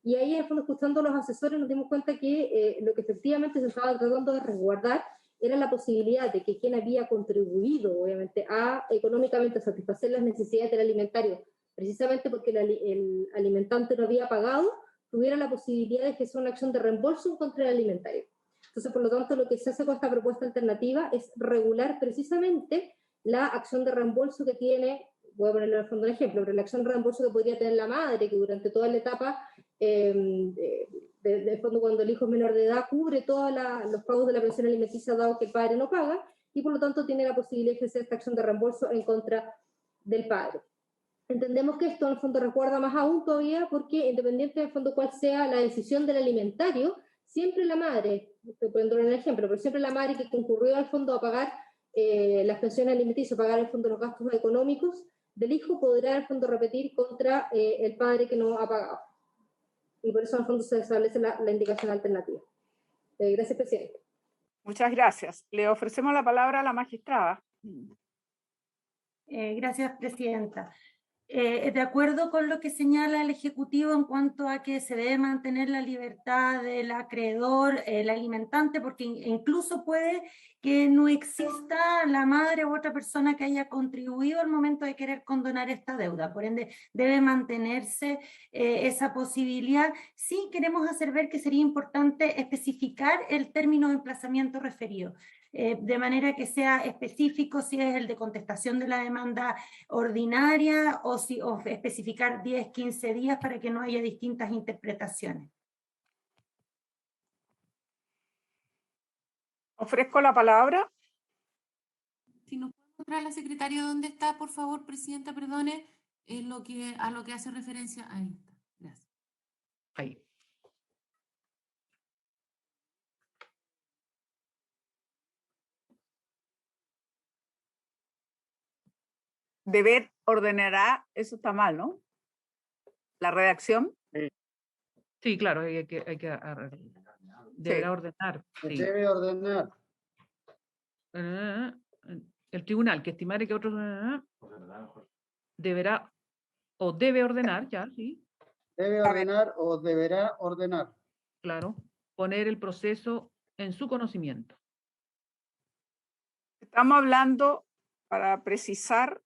Y ahí en el fondo, escuchando a los asesores, nos dimos cuenta que lo que efectivamente se estaba tratando de resguardar era la posibilidad de que quien había contribuido, obviamente, económicamente a satisfacer las necesidades del alimentario, precisamente porque el alimentante no había pagado, tuviera la posibilidad de ejercer una acción de reembolso en contra del alimentario. Entonces, por lo tanto, lo que se hace con esta propuesta alternativa es regular precisamente la acción de reembolso que tiene, voy a ponerle al fondo un ejemplo, pero la acción de reembolso que podría tener la madre, que durante toda la etapa, de fondo cuando el hijo es menor de edad, cubre todos los pagos de la pensión alimenticia dado que el padre no paga, y por lo tanto tiene la posibilidad de ejercer esta acción de reembolso en contra del padre. Entendemos que esto en el fondo recuerda más aún todavía porque independiente del fondo cuál sea la decisión del alimentario, siempre la madre, estoy poniendo un ejemplo, pero siempre la madre que concurrió al fondo a pagar las pensiones alimenticias, pagar el fondo los gastos económicos del hijo, podrá al fondo repetir contra el padre que no ha pagado. Y por eso al fondo se establece la indicación alternativa. Gracias, Presidente. Muchas gracias. Le ofrecemos la palabra a la magistrada. Gracias, Presidenta. De acuerdo con lo que señala el Ejecutivo en cuanto a que se debe mantener la libertad del acreedor, el alimentante, porque incluso puede que no exista la madre u otra persona que haya contribuido al momento de querer condonar esta deuda. Por ende, debe mantenerse esa posibilidad. Sí queremos hacer ver que sería importante especificar el término de emplazamiento referido. De manera que sea específico si es el de contestación de la demanda ordinaria o especificar 10, 15 días para que no haya distintas interpretaciones. Ofrezco la palabra. Si nos puede mostrar a la secretaria dónde está, por favor, Presidenta, perdone, a lo que hace referencia. Ahí está, gracias. Ahí. Deber ordenará, eso está mal, ¿no? La redacción. Sí, claro, deberá ordenar. Sí. Debe ordenar. El tribunal que estimare que otros deberá o debe ordenar, ya, sí. Debe ordenar o deberá ordenar. Claro, poner el proceso en su conocimiento. Estamos hablando, para precisar,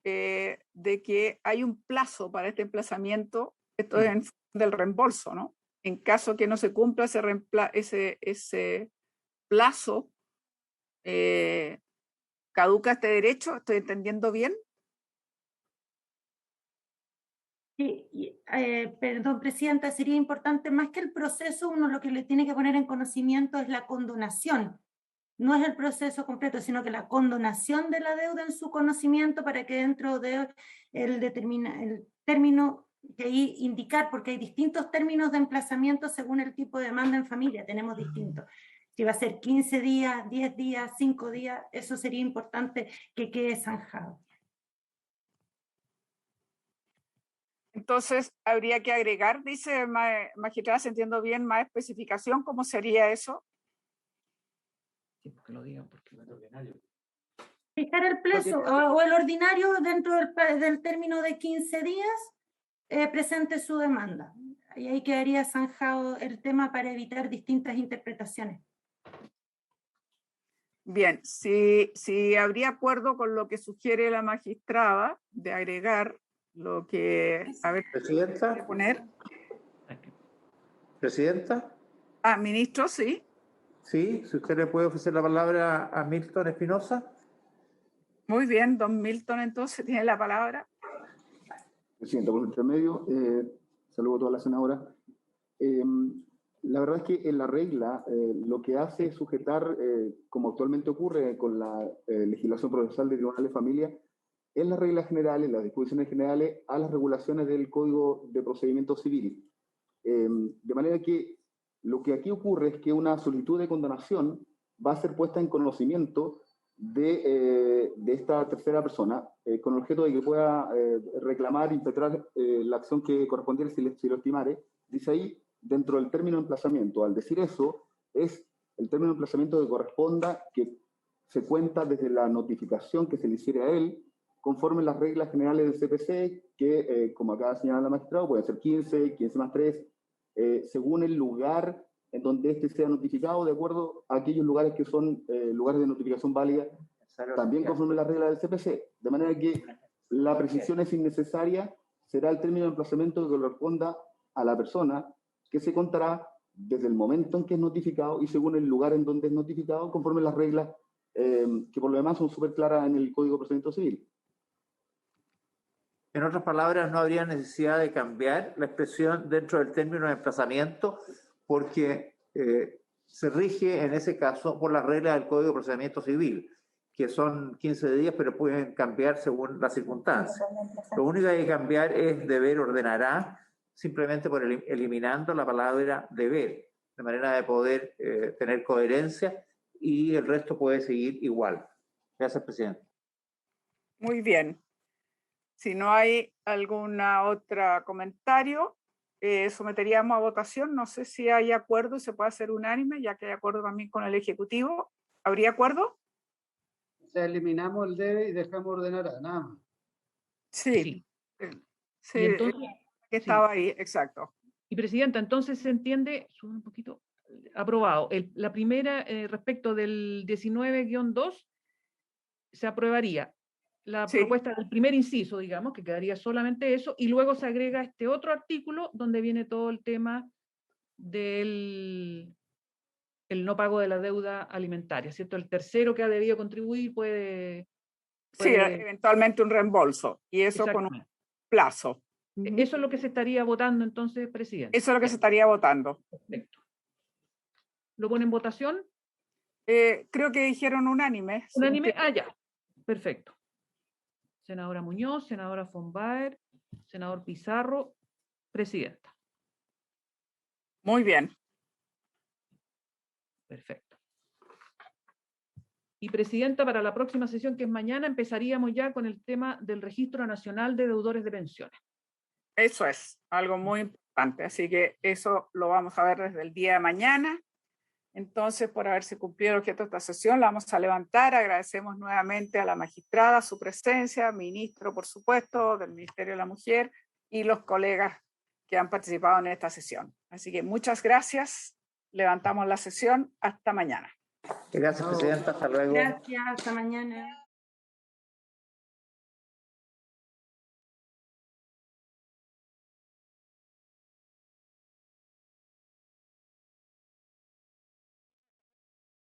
de que hay un plazo para este emplazamiento, esto es del reembolso, ¿no? En caso que no se cumpla ese plazo, caduca este derecho. ¿Estoy entendiendo bien? Sí, perdón, Presidenta, sería importante, más que el proceso, uno lo que le tiene que poner en conocimiento es la condonación. No es el proceso completo, sino que la condonación de la deuda en su conocimiento para que dentro de el término que ahí indicar, porque hay distintos términos de emplazamiento según el tipo de demanda en familia, tenemos distintos. Si va a ser 15 días, 10 días, 5 días, eso sería importante que quede zanjado. Entonces, habría que agregar, dice magistrada, si entiendo bien, más especificación. ¿Cómo sería eso? Sí, porque lo digan, porque es ordinario. Fijar el plazo o el ordinario dentro del término de 15 días, presente su demanda. Y ahí quedaría zanjado el tema para evitar distintas interpretaciones. Bien, si habría acuerdo con lo que sugiere la magistrada de agregar lo que, a ver, Presidenta. Poner. Presidenta. Ministro, sí. Sí, si usted le puede ofrecer la palabra a Milton Espinosa. Muy bien, don Milton, entonces tiene la palabra. Presidenta, por intermedio, saludo a toda la senadora. La verdad es que en la regla lo que hace es sujetar, como actualmente ocurre con la legislación procesal de tribunales de familia, en las reglas generales, las disposiciones generales, a las regulaciones del Código de Procedimiento Civil. De manera que lo que aquí ocurre es que una solicitud de condonación va a ser puesta en conocimiento de esta tercera persona, con el objeto de que pueda reclamar, impetrar la acción que correspondiera si lo estimare. Dice ahí, dentro del término de emplazamiento. Al decir eso, es el término de emplazamiento que corresponda, que se cuenta desde la notificación que se le hiciera a él, conforme las reglas generales del CPC, que, como acaba de señalar la magistrada, pueden ser 15, 15 más 3, según el lugar en donde éste sea notificado, de acuerdo a aquellos lugares que son lugares de notificación válida, también conforme las reglas del CPC. De manera que la precisión es innecesaria, será el término de emplazamiento que corresponda a la persona, que se contará desde el momento en que es notificado y según el lugar en donde es notificado, conforme las reglas que por lo demás son súper claras en el Código de Procedimiento Civil. En otras palabras, no habría necesidad de cambiar la expresión dentro del término de emplazamiento porque se rige en ese caso por las reglas del Código de Procedimiento Civil, que son 15 días, pero pueden cambiar según las circunstancias. Lo único que hay que cambiar es deber ordenará, simplemente por eliminando la palabra deber, de manera de poder tener coherencia y el resto puede seguir igual. Gracias, presidente. Muy bien. Si no hay alguna otra comentario, someteríamos a votación. No sé si hay acuerdo y se puede hacer unánime, ya que hay acuerdo también con el Ejecutivo. ¿Habría acuerdo? O sea, eliminamos el debe y dejamos ordenar a nada más. Sí. Sí, Y entonces, que estaba ahí, exacto. Y presidenta, entonces se entiende, sube un poquito, aprobado. La primera, respecto del 19-2, se aprobaría la propuesta del primer inciso, digamos, que quedaría solamente eso, y luego se agrega este otro artículo donde viene todo el tema del el no pago de la deuda alimentaria, ¿cierto? El tercero que ha debido contribuir puede... Sí, eventualmente un reembolso, y eso con un plazo. Eso es lo que se estaría votando entonces, presidente. Eso es lo que se estaría votando. Perfecto. ¿Lo pone en votación? Creo que dijeron unánime. Unánime, ya. Perfecto. Senadora Muñoz, senadora von Baer, senador Pizarro, presidenta. Muy bien. Perfecto. Y presidenta, para la próxima sesión, que es mañana, empezaríamos ya con el tema del Registro Nacional de Deudores de Pensiones. Eso es algo muy importante, así que eso lo vamos a ver desde el día de mañana. Entonces, por haberse cumplido el objeto de esta sesión, la vamos a levantar. Agradecemos nuevamente a la magistrada su presencia, ministro, por supuesto, del Ministerio de la Mujer y los colegas que han participado en esta sesión. Así que muchas gracias. Levantamos la sesión. Hasta mañana. Gracias, presidenta. Hasta luego. Gracias. Hasta mañana.